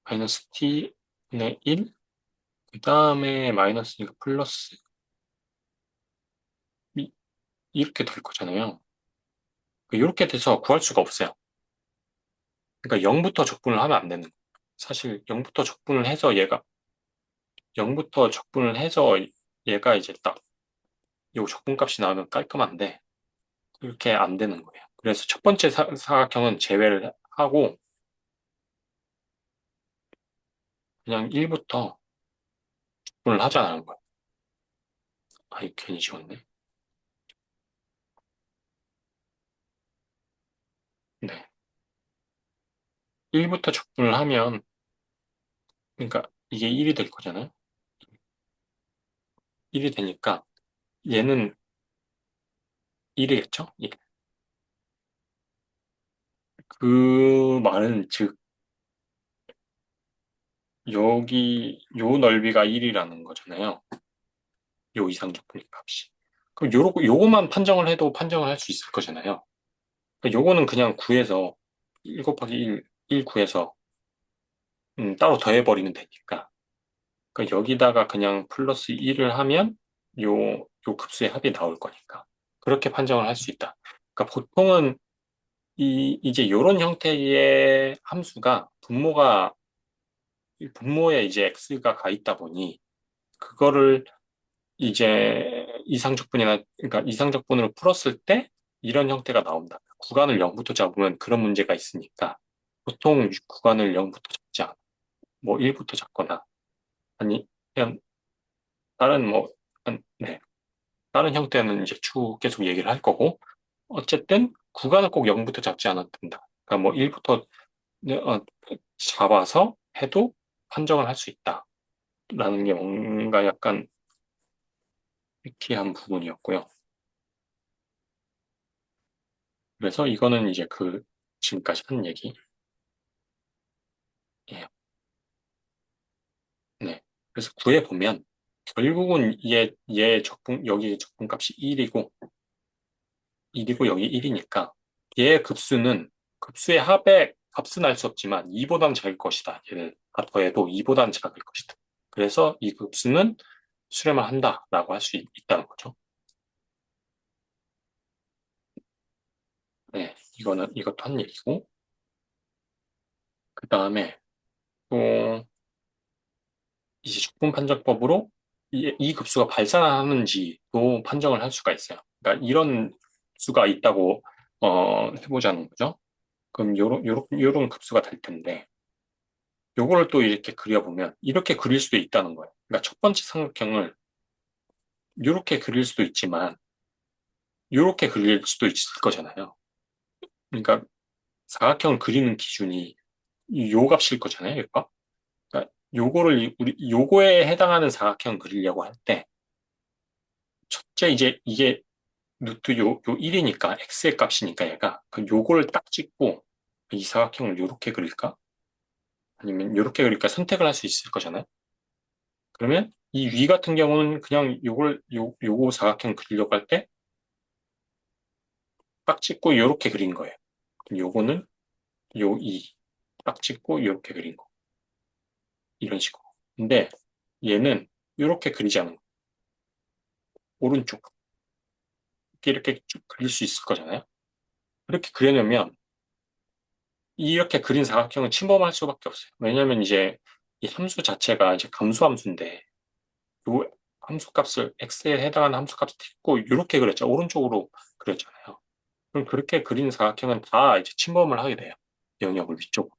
마이너스 t분의 1 그 다음에 마이너스니까 플러스 이렇게 될 거잖아요. 이렇게 돼서 구할 수가 없어요. 그러니까 0부터 적분을 하면 안 되는 거예요. 사실 0부터 적분을 해서 얘가 0부터 적분을 해서 얘가 이제 딱 요 적분값이 나오면 깔끔한데 그렇게 안 되는 거예요. 그래서 첫 번째 사각형은 제외를 하고 그냥 1부터 적분을 하자는 거예요. 아이 괜히 지웠네. 네. 1부터 적분을 하면 그러니까 이게 1이 될 거잖아요. 1이 되니까 얘는 1이겠죠? 예. 그 말은 즉 여기 요 넓이가 1이라는 거잖아요. 요 이상적분 값이. 그럼 요거만 판정을 해도 판정을 할 수 있을 거잖아요. 그러니까 요거는 그냥 구해서 1 곱하기 1 구해서 따로 더해버리면 되니까. 그러니까 여기다가 그냥 플러스 1을 하면 요 급수의 합이 나올 거니까. 그렇게 판정을 할 수 있다. 그러니까 보통은 이제 요런 형태의 함수가 분모에 이제 x가 가 있다 보니 그거를 이제 이상적분이나 그러니까 이상적분으로 풀었을 때 이런 형태가 나온다. 구간을 0부터 잡으면 그런 문제가 있으니까 보통 구간을 0부터 잡지 않아. 뭐 1부터 잡거나 아니 그냥 다른 뭐 네. 다른 형태는 이제 추후 계속 얘기를 할 거고 어쨌든 구간을 꼭 0부터 잡지 않아도 된다. 그러니까 뭐 1부터 잡아서 해도 판정을 할 수 있다라는 게 뭔가 약간 유키한 부분이었고요. 그래서 이거는 이제 지금까지 한 얘기예요. 네. 그래서 구해 보면 결국은 얘 여기 적분값이 1이고 여기 1이니까 얘의 급수의 합의 값은 알 수 없지만 2보다는 작을 것이다. 얘를 다 더해도 2보다는 작을 것이다. 그래서 이 급수는 수렴을 한다라고 할 수 있다는 거죠. 네. 이것도 한 얘기고 그 다음에 또 이제 적분 판정법으로 이 급수가 발산하는지도 판정을 할 수가 있어요. 그러니까 이런 수가 있다고 해보자는 거죠. 그럼 요런 급수가 될 텐데 요거를 또 이렇게 그려보면 이렇게 그릴 수도 있다는 거예요. 그러니까 첫 번째 삼각형을 이렇게 그릴 수도 있지만 이렇게 그릴 수도 있을 거잖아요. 그러니까 사각형을 그리는 기준이 요 값일 거잖아요. 이거. 그러니까 우리 요거에 해당하는 사각형 그리려고 할 때 첫째 이제 이게 루트 요 1이니까 x의 값이니까 얘가 그 요거를 딱 찍고 이 사각형을 요렇게 그릴까? 아니면 요렇게 그릴까 선택을 할 수 있을 거잖아요. 그러면 이 위 같은 경우는 그냥 요거 사각형 그리려고 할 때 딱 찍고 요렇게 그린 거예요. 그럼 요거는 요 2, 딱 찍고 요렇게 그린 거. 이런 식으로. 근데 얘는 요렇게 그리지 않은 거. 오른쪽. 이렇게 쭉 그릴 수 있을 거잖아요. 그렇게 그리려면 이렇게 그린 사각형은 침범할 수밖에 없어요. 왜냐면 이제 이 함수 자체가 이제 감소함수인데 요 함수값을 x에 해당하는 함수값을 딛고 이렇게 그렸죠. 오른쪽으로 그렸잖아요. 그럼 그렇게 그린 사각형은 다 이제 침범을 하게 돼요. 영역을 위쪽.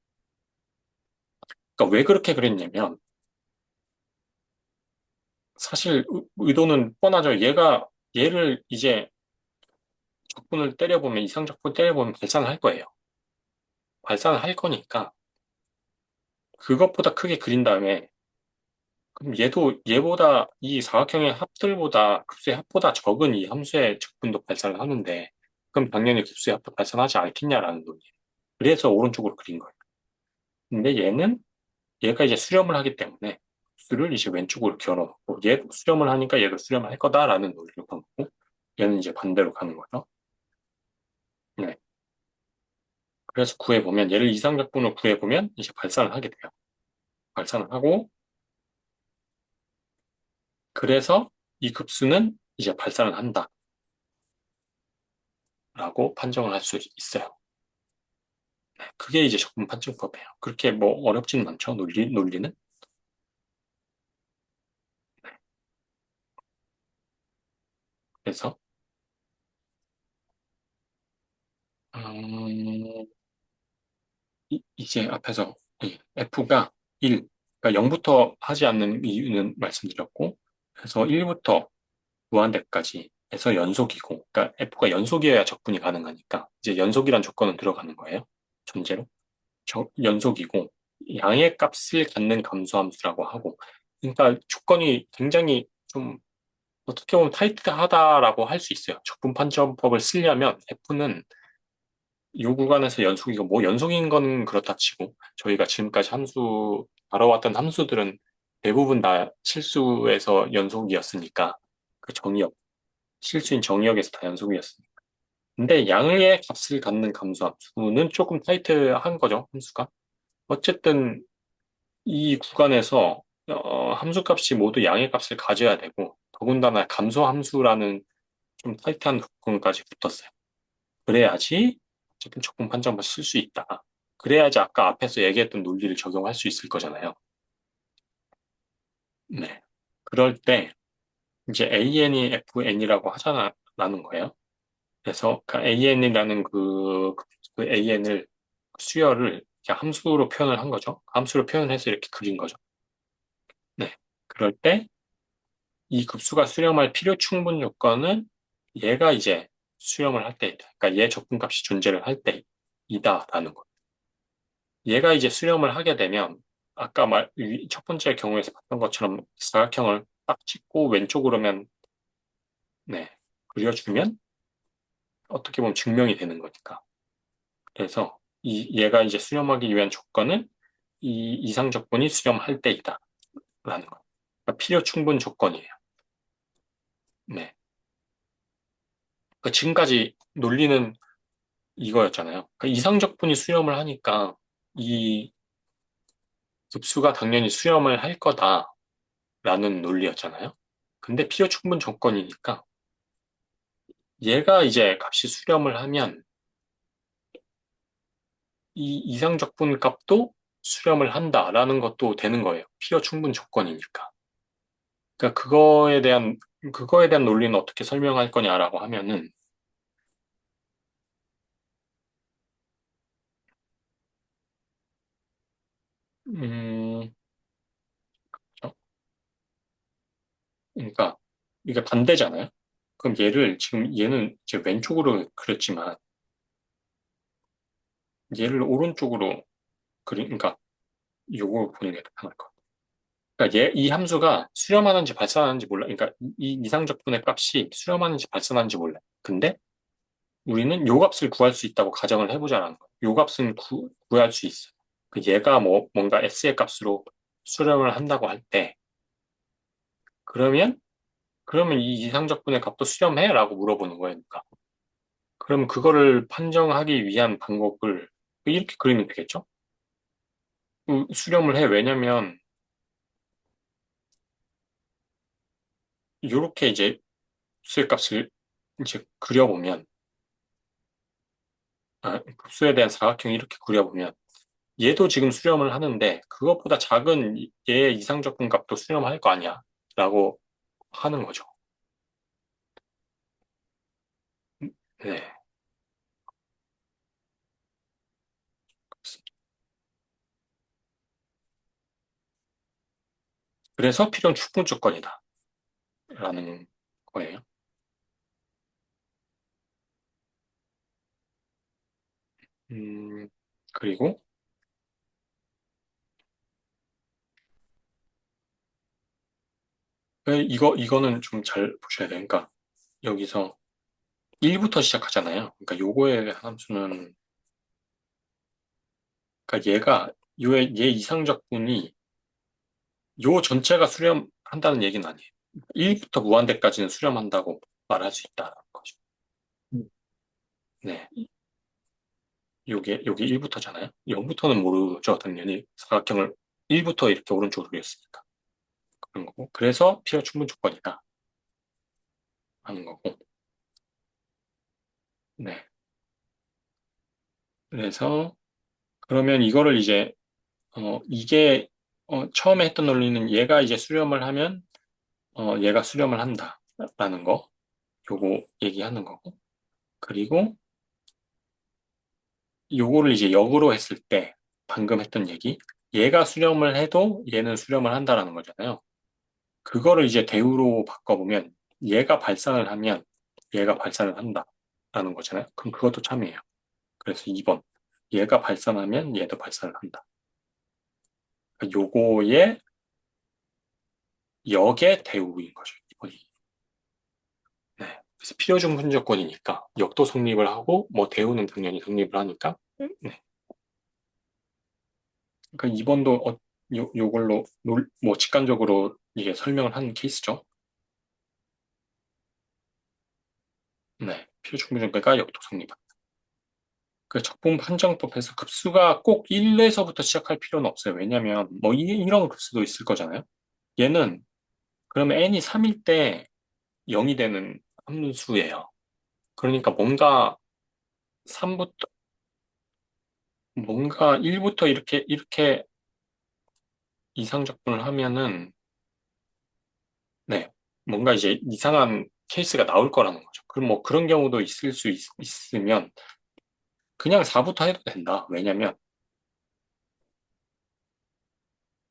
그러니까 왜 그렇게 그랬냐면 사실 의도는 뻔하죠. 얘를 이제 적분을 때려보면 이상적분 때려보면 발산을 할 거예요. 발산을 할 거니까 그것보다 크게 그린 다음에 그럼 얘도 얘보다 이 사각형의 합들보다 급수의 합보다 적은 이 함수의 적분도 발산을 하는데 그럼 당연히 급수의 합도 발산하지 않겠냐라는 논리예요. 그래서 오른쪽으로 그린 거예요. 근데 얘가 이제 수렴을 하기 때문에 급수를 이제 왼쪽으로 기울어놓고 얘도 수렴을 하니까 얘도 수렴을 할 거다라는 논리를 갖고 얘는 이제 반대로 가는 거죠. 네. 그래서 구해보면 얘를 이상적분으로 구해보면 이제 발산을 하게 돼요. 발산을 하고 그래서 이 급수는 이제 발산을 한다라고 판정을 할 수 있어요. 그게 이제 적분 판정법이에요. 그렇게 뭐 어렵지는 않죠. 논리는. 그래서 음, 이제 앞에서 F가 1, 그러니까 0부터 하지 않는 이유는 말씀드렸고, 그래서 1부터 무한대까지 해서 연속이고, 그러니까 F가 연속이어야 적분이 가능하니까 이제 연속이란 조건은 들어가는 거예요. 전제로. 연속이고 양의 값을 갖는 감소함수라고 하고, 그러니까 조건이 굉장히 좀 어떻게 보면 타이트하다라고 할 수 있어요. 적분 판정법을 쓰려면 F는 이 구간에서 연속이고 뭐 연속인 건 그렇다 치고 저희가 지금까지 다뤄왔던 함수들은 대부분 다 실수에서 연속이었으니까 그 정의역 실수인 정의역에서 다 연속이었으니까 근데 양의 값을 갖는 감소함수는 조금 타이트한 거죠 함수가 어쨌든 이 구간에서 함수값이 모두 양의 값을 가져야 되고 더군다나 감소함수라는 좀 타이트한 조건까지 붙었어요. 그래야지 어쨌든 적분 판정을 쓸 수 있다. 그래야지 아까 앞에서 얘기했던 논리를 적용할 수 있을 거잖아요. 네. 그럴 때 이제 AN이 FN이라고 하자라는 거예요. 그래서 그 AN이라는 그 AN을 수열을 그냥 함수로 표현을 한 거죠. 함수로 표현을 해서 이렇게 그린 거죠. 네. 그럴 때 이 급수가 수렴할 필요 충분 조건은 얘가 이제 수렴을 할 때이다. 그러니까 얘 적분값이 존재를 할 때이다라는 거. 얘가 이제 수렴을 하게 되면 아까 첫 번째 경우에서 봤던 것처럼 사각형을 딱 찍고 왼쪽으로면 네, 그려주면 어떻게 보면 증명이 되는 거니까. 그래서 얘가 이제 수렴하기 위한 조건은 이 이상 조건이 수렴할 때이다라는 거. 그러니까 필요 충분 조건이에요. 네. 그러니까 지금까지 논리는 이거였잖아요. 그러니까 이상 적분이 수렴을 하니까 이 급수가 당연히 수렴을 할 거다라는 논리였잖아요. 근데 필요 충분 조건이니까 얘가 이제 값이 수렴을 하면 이 이상적분 값도 수렴을 한다라는 것도 되는 거예요. 필요 충분 조건이니까. 그러니까 그거에 대한 논리는 어떻게 설명할 거냐라고 하면은 음, 어? 그러니까 이게 반대잖아요. 그럼 얘는 이제 왼쪽으로 그렸지만 얘를 오른쪽으로 그러니까 요거 보는 게 더 편할 것 같아요. 그러니까 이 함수가 수렴하는지 발산하는지 몰라. 그러니까 이 이상적분의 값이 수렴하는지 발산하는지 몰라. 근데 우리는 요 값을 구할 수 있다고 가정을 해보자라는 거예요. 요 값은 구할 수 있어. 그 얘가 뭔가 s의 값으로 수렴을 한다고 할 때, 그러면, 그러면 이 이상적분의 값도 수렴해? 라고 물어보는 거예요. 그러니까. 그럼 그거를 판정하기 위한 방법을 이렇게 그리면 되겠죠? 수렴을 해. 왜냐면, 요렇게 이제 수의 값을 이제 그려보면, 급수에 대한 사각형을 이렇게 그려보면 얘도 지금 수렴을 하는데 그것보다 작은 얘의 이상적분 값도 수렴할 거 아니야? 라고 하는 거죠. 네. 그래서 필연 충분 조건이다. 라는 거예요. 음, 그리고 이거는 좀 잘 보셔야 돼요. 그러니까 여기서 1부터 시작하잖아요. 그러니까 요거의 함수는, 그러니까 얘 이상적분이 요 전체가 수렴한다는 얘기는 아니에요. 1부터 무한대까지는 수렴한다고 말할 수 있다는 거죠. 음, 네. 요게 1부터잖아요. 0부터는 모르죠, 당연히. 사각형을 1부터 이렇게 오른쪽으로 그렸으니까. 그런 거고. 그래서 필요 충분 조건이다. 하는 거고. 네. 그래서, 그러면 이거를 이제, 이게, 처음에 했던 논리는 얘가 이제 수렴을 하면, 얘가 수렴을 한다. 라는 거. 요거 얘기하는 거고. 그리고 요거를 이제 역으로 했을 때, 방금 했던 얘기. 얘가 수렴을 해도 얘는 수렴을 한다라는 거잖아요. 그거를 이제 대우로 바꿔보면 얘가 발산을 하면 얘가 발산을 한다라는 거잖아요. 그럼 그것도 참이에요. 그래서 2번. 얘가 발산하면 얘도 발산을 한다. 그러니까 요거의 역의 대우인 거죠. 2번이. 네. 그래서 필요중분 조건이니까 역도 성립을 하고 뭐 대우는 당연히 성립을 하니까 네. 그러니까 2번도 요걸로 뭐 직관적으로 이게 설명을 한 케이스죠. 네. 필요중분 조건과 역도 성립. 그 적분 판정법에서 급수가 꼭 1에서부터 시작할 필요는 없어요. 왜냐면 뭐 이런 급수도 있을 거잖아요. 얘는 그러면 n이 3일 때 0이 되는 함수예요. 그러니까 뭔가 1부터 이렇게 이상적분을 하면은 네. 뭔가 이제 이상한 케이스가 나올 거라는 거죠. 그럼 뭐 그런 경우도 있을 수 있으면 그냥 4부터 해도 된다. 왜냐면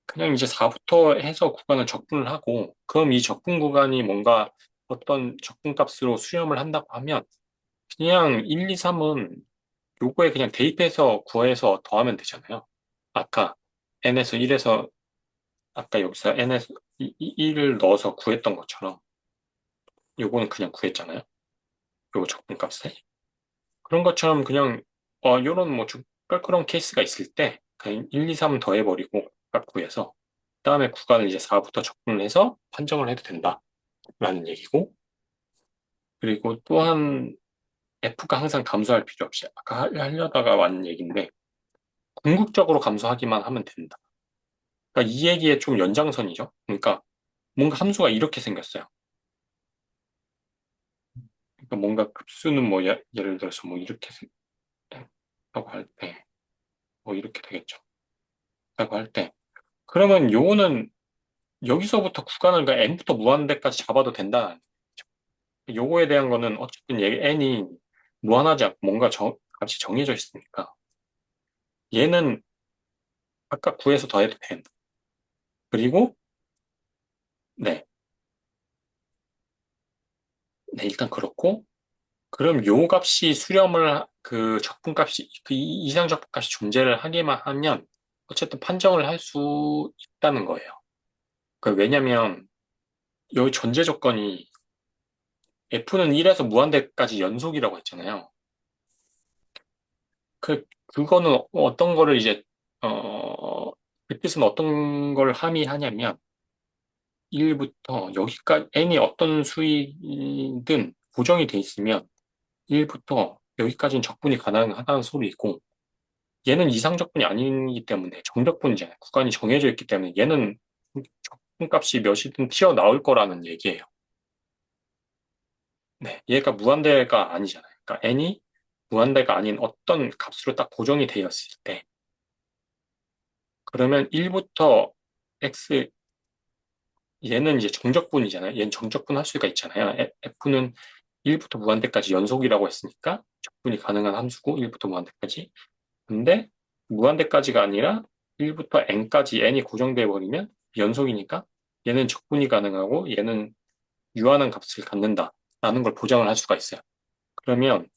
그냥 이제 4부터 해서 구간을 적분을 하고, 그럼 이 적분 구간이 뭔가 어떤 적분 값으로 수렴을 한다고 하면, 그냥 1, 2, 3은 요거에 그냥 대입해서 구해서 더하면 되잖아요. 아까 n에서 1에서, 아까 여기서 n에서 1을 넣어서 구했던 것처럼, 요거는 그냥 구했잖아요. 요거 적분 값에. 그런 것처럼 그냥, 요런 뭐 껄끄러운 케이스가 있을 때, 그냥 1, 2, 3 더해버리고, 값 구해서, 그다음에 구간을 이제 4부터 적분을 해서 판정을 해도 된다라는 얘기고, 그리고 또한 F가 항상 감소할 필요 없이, 아까 하려다가 왔는 얘기인데, 궁극적으로 감소하기만 하면 된다. 그러니까 이 얘기의 좀 연장선이죠. 그러니까 뭔가 함수가 이렇게 생겼어요. 그러니까 뭔가 급수는 뭐 예를 들어서 뭐 이렇게 라고 할 때, 뭐 이렇게 되겠죠. 라고 할 때, 그러면 요거는 여기서부터 구간을 그러니까 n부터 무한대까지 잡아도 된다. 요거에 대한 거는 어쨌든 얘 n이 무한하지 않고 뭔가 값이 정해져 있으니까 얘는 아까 9에서 더해도 된다. 그리고 네, 네 일단 그렇고 그럼 요 값이 그 적분값이 그 이상 적분값이 존재를 하게만 하면 어쨌든 판정을 할 수 있다는 거예요. 왜냐면 요 전제 조건이 F는 1에서 무한대까지 연속이라고 했잖아요. 그거는 어떤 거를 이제, 그 뜻은 어떤 걸 함의하냐면, 1부터 여기까지, n이 어떤 수이든 고정이 돼 있으면, 1부터 여기까지는 적분이 가능하다는 소리이고, 얘는 이상적분이 아니기 때문에, 정적분이잖아요. 구간이 정해져 있기 때문에, 얘는 적분값이 몇이든 튀어나올 거라는 얘기예요. 네. 얘가 무한대가 아니잖아요. 그러니까 n이 무한대가 아닌 어떤 값으로 딱 고정이 되었을 때, 그러면 1부터 x, 얘는 이제 정적분이잖아요. 얘는 정적분 할 수가 있잖아요. f는 1부터 무한대까지 연속이라고 했으니까 적분이 가능한 함수고 1부터 무한대까지. 근데 무한대까지가 아니라 1부터 n까지 n이 고정되어 버리면 연속이니까 얘는 적분이 가능하고 얘는 유한한 값을 갖는다라는 걸 보장을 할 수가 있어요. 그러면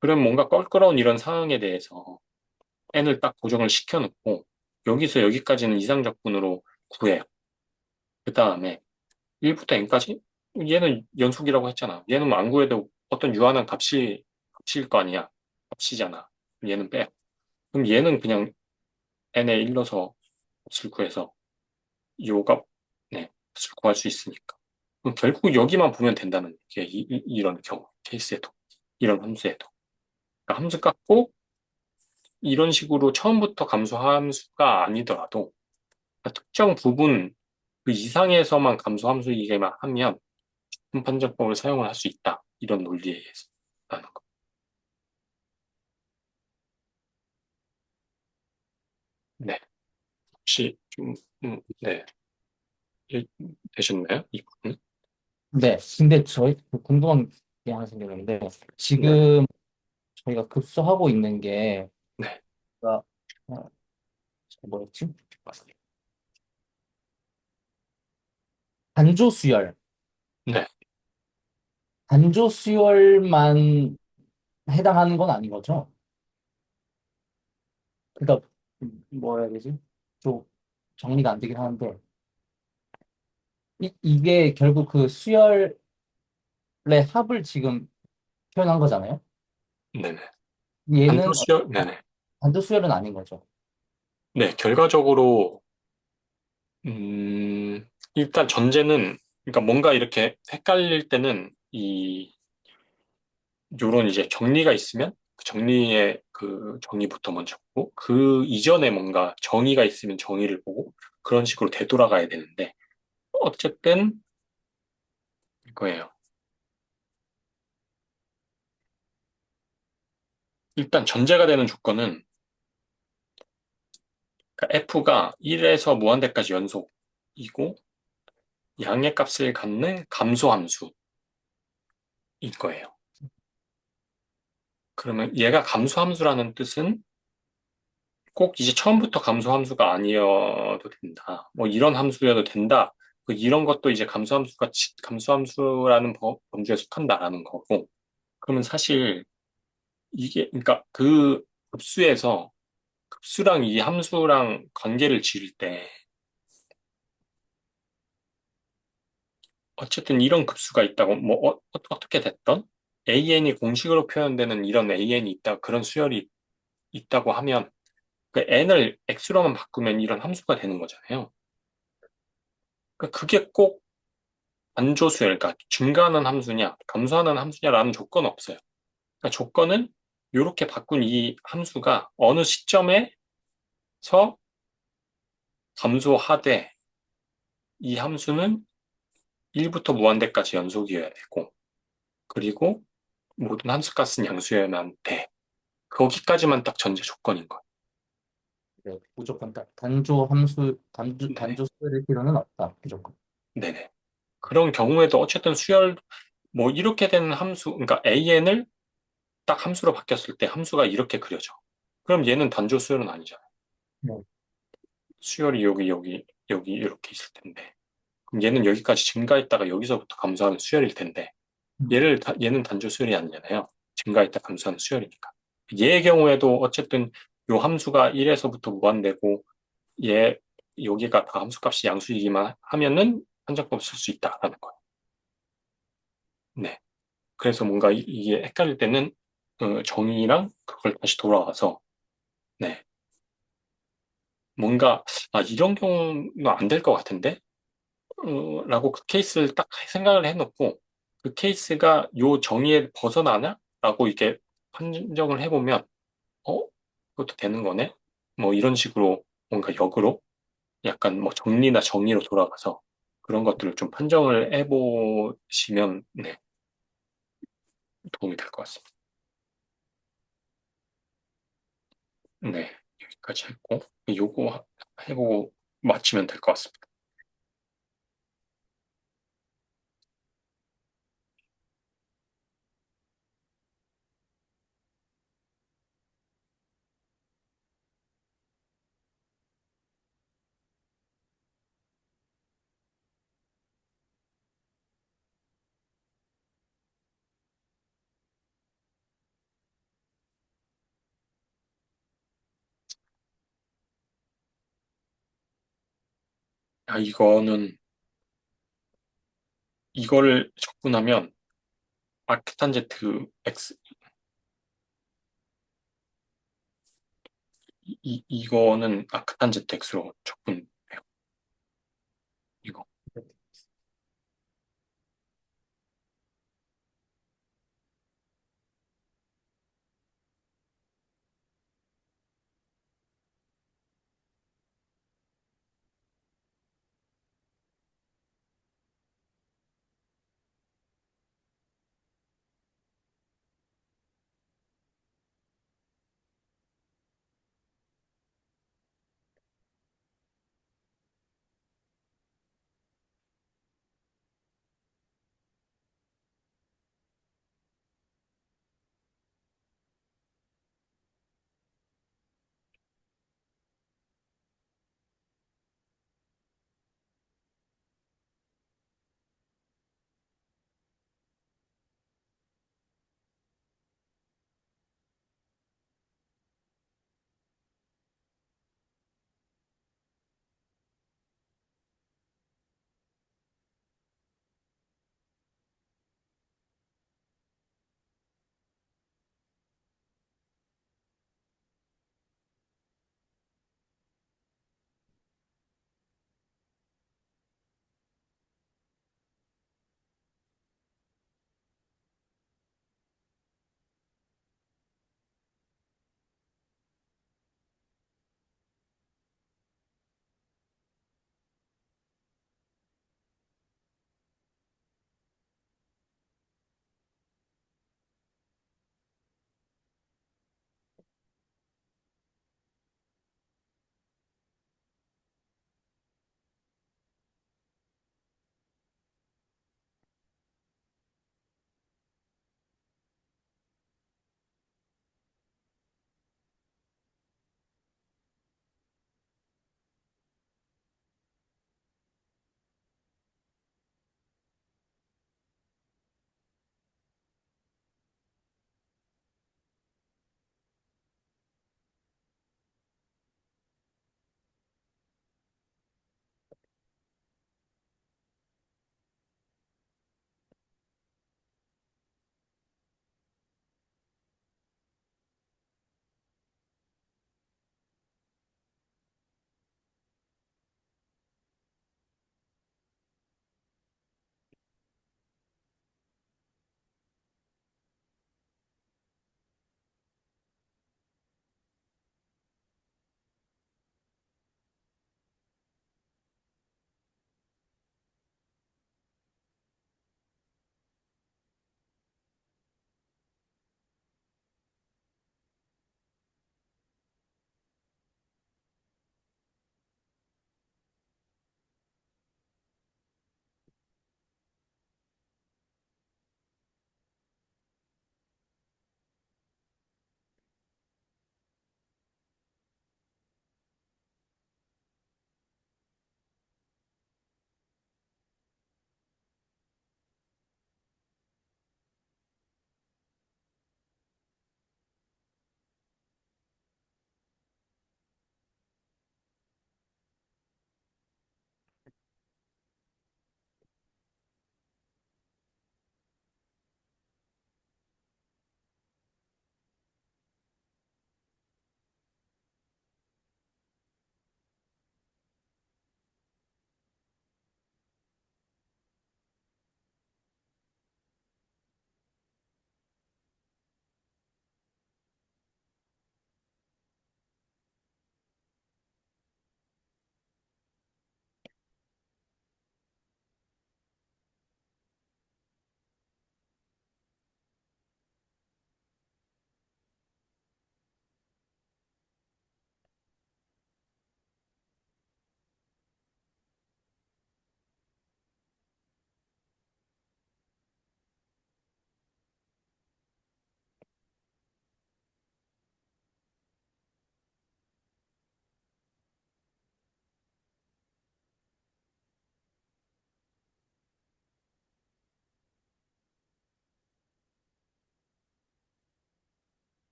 그럼 뭔가 껄끄러운 이런 상황에 대해서 n을 딱 고정을 시켜놓고 여기서 여기까지는 이상적분으로 구해요. 그 다음에 1부터 n까지 얘는 연속이라고 했잖아. 얘는 뭐안 구해도 어떤 유한한 값일 거 아니야. 값이잖아. 얘는 빼. 그럼 얘는 그냥 n에 일러서 값을 구해서 요 값, 네, 값을 구할 수 있으니까. 그럼 결국 여기만 보면 된다는 게 이런 경우, 케이스에도. 이런 함수에도. 그러니까 함수 깎고 이런 식으로 처음부터 감소함수가 아니더라도 그러니까 특정 부분 그 이상에서만 감소함수이게만 하면 판정법을 사용을 할 수 있다. 이런 논리에 의해서 라는 거. 네. 혹시 좀, 네. 이- 되셨나요? 이 부분은? 네. 근데 저희 그 궁금한 게 하나 생겼는데 네. 지금 저희가 급수하고 있는 게 네. 아, 아, 뭐였지? 단조 수열. 네. 단조 수열만 해당하는 건 아닌 거죠? 그러니까 뭐라 해야 되지? 좀 정리가 안 되긴 하는데 이게 결국 그 수열의 합을 지금 표현한 거잖아요. 네네. 얘는 반도수요? 네네. 단조 수열은 아닌 거죠. 네. 결과적으로, 일단 전제는, 그러니까 뭔가 이렇게 헷갈릴 때는 요런 이제 정리가 있으면 그 정리의 그 정의부터 먼저 보고 그 이전에 뭔가 정의가 있으면 정의를 보고 그런 식으로 되돌아가야 되는데 어쨌든 이거예요. 일단 전제가 되는 조건은 그러니까 f가 1에서 무한대까지 연속이고 양의 값을 갖는 감소함수인 거예요. 그러면 얘가 감소함수라는 뜻은 꼭 이제 처음부터 감소함수가 아니어도 된다. 뭐 이런 함수여도 된다. 그 이런 것도 이제 감소함수라는 범주에 속한다라는 거고. 그러면 사실 이게 그러니까 그 급수에서 급수랑 이 함수랑 관계를 지을 때 어쨌든 이런 급수가 있다고 뭐 떻게 됐던 an이 공식으로 표현되는 이런 an이 있다 그런 수열이 있다고 하면 그 n을 x로만 바꾸면 이런 함수가 되는 거잖아요. 그러니까 그게 꼭 안조수열, 그러니까 증가하는 함수냐, 감소하는 함수냐라는 조건은 없어요. 그러니까 조건은 이렇게 바꾼 이 함수가 어느 시점에서 감소하되 이 함수는 1부터 무한대까지 연속이어야 되고, 그리고 모든 함수값은 양수여야만 돼. 거기까지만 딱 전제 조건인 거예요. 네, 무조건 단조 함수 네네. 단조 수열일 필요는 없다. 무조건. 네네. 그런 경우에도 어쨌든 수열, 뭐 이렇게 되는 함수, 그러니까 an을 딱 함수로 바뀌었을 때 함수가 이렇게 그려져. 그럼 얘는 단조 수열은 아니잖아. 네. 수열이 여기 이렇게 있을 텐데. 그럼 얘는 여기까지 증가했다가 여기서부터 감소하는 수열일 텐데. 음, 얘는 단조 수열이 아니잖아요. 증가했다 감소하는 수열이니까. 얘의 경우에도 어쨌든 요 함수가 1에서부터 무한대고 얘, 여기가 다 함수값이 양수이기만 하면은 한정법 쓸 수 있다라는 거예요. 네. 그래서 뭔가 이게 헷갈릴 때는 정의랑 그걸 다시 돌아와서 네. 뭔가 이런 경우는 안 될 것 같은데 라고 그 케이스를 딱 생각을 해놓고 그 케이스가 요 정의에 벗어나냐? 라고 이렇게 판정을 해보면 그것도 되는 거네? 뭐 이런 식으로 뭔가 역으로 약간 뭐 정리나 정의로 돌아가서 그런 것들을 좀 판정을 해보시면 네, 도움이 될 것 같습니다. 네, 여기까지 했고, 요거 해보고 맞추면 될 것 같습니다. 아, 이거를 적분하면 아크탄제트 X, 이거는 아크탄제트 X로 적분해요. 이거.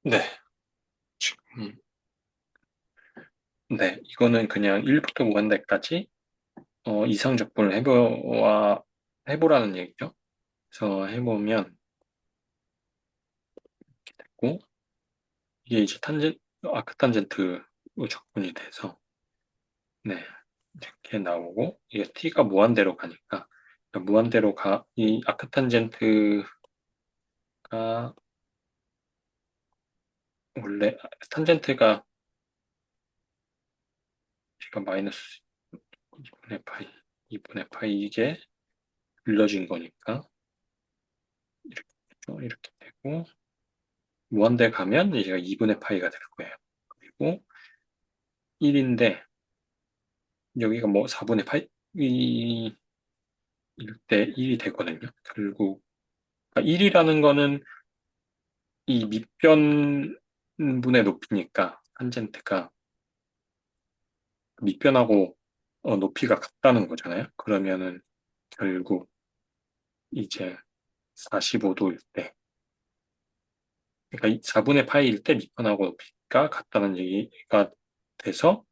네, 지금, 네, 이거는 그냥 1부터 무한대까지 이상적분을 해보라는 얘기죠. 그래서 해보면 이렇게 됐고, 이게 이제 아크탄젠트 적분이 돼서, 네, 이렇게 나오고, 이게 t가 무한대로 가니까, 이 아크탄젠트가 원래, 탄젠트가 t가 마이너스 2분의 파이, 2분의 파이 이게 불려진 거니까, 이렇게 되고, 무한대 가면 이제 2분의 파이가 될 거예요. 그리고 1인데, 여기가 뭐 4분의 파이? 일 때 1이 되거든요. 결국 1이라는 거는 이 밑변분의 높이니까 탄젠트가 밑변하고 높이가 같다는 거잖아요. 그러면은 결국 이제 45도일 때, 그러니까 4분의 파이일 때 밑변하고 높이가 같다는 얘기가 돼서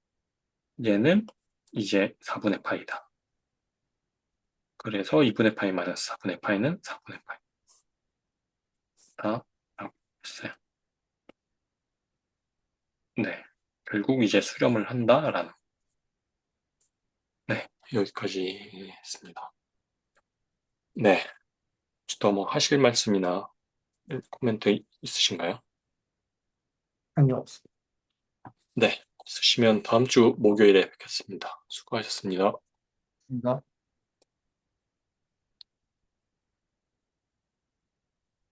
얘는 이제 4분의 파이다. 그래서 2분의 파이 마이너스 4분의 파이는 4분의 파이다. 라고 했어요. 네. 결국 이제 수렴을 한다라는, 네. 여기까지 했습니다. 네. 더 뭐 하실 말씀이나 코멘트 있으신가요? 아니요, 네. 없으시면 다음 주 목요일에 뵙겠습니다. 수고하셨습니다. 없습니다.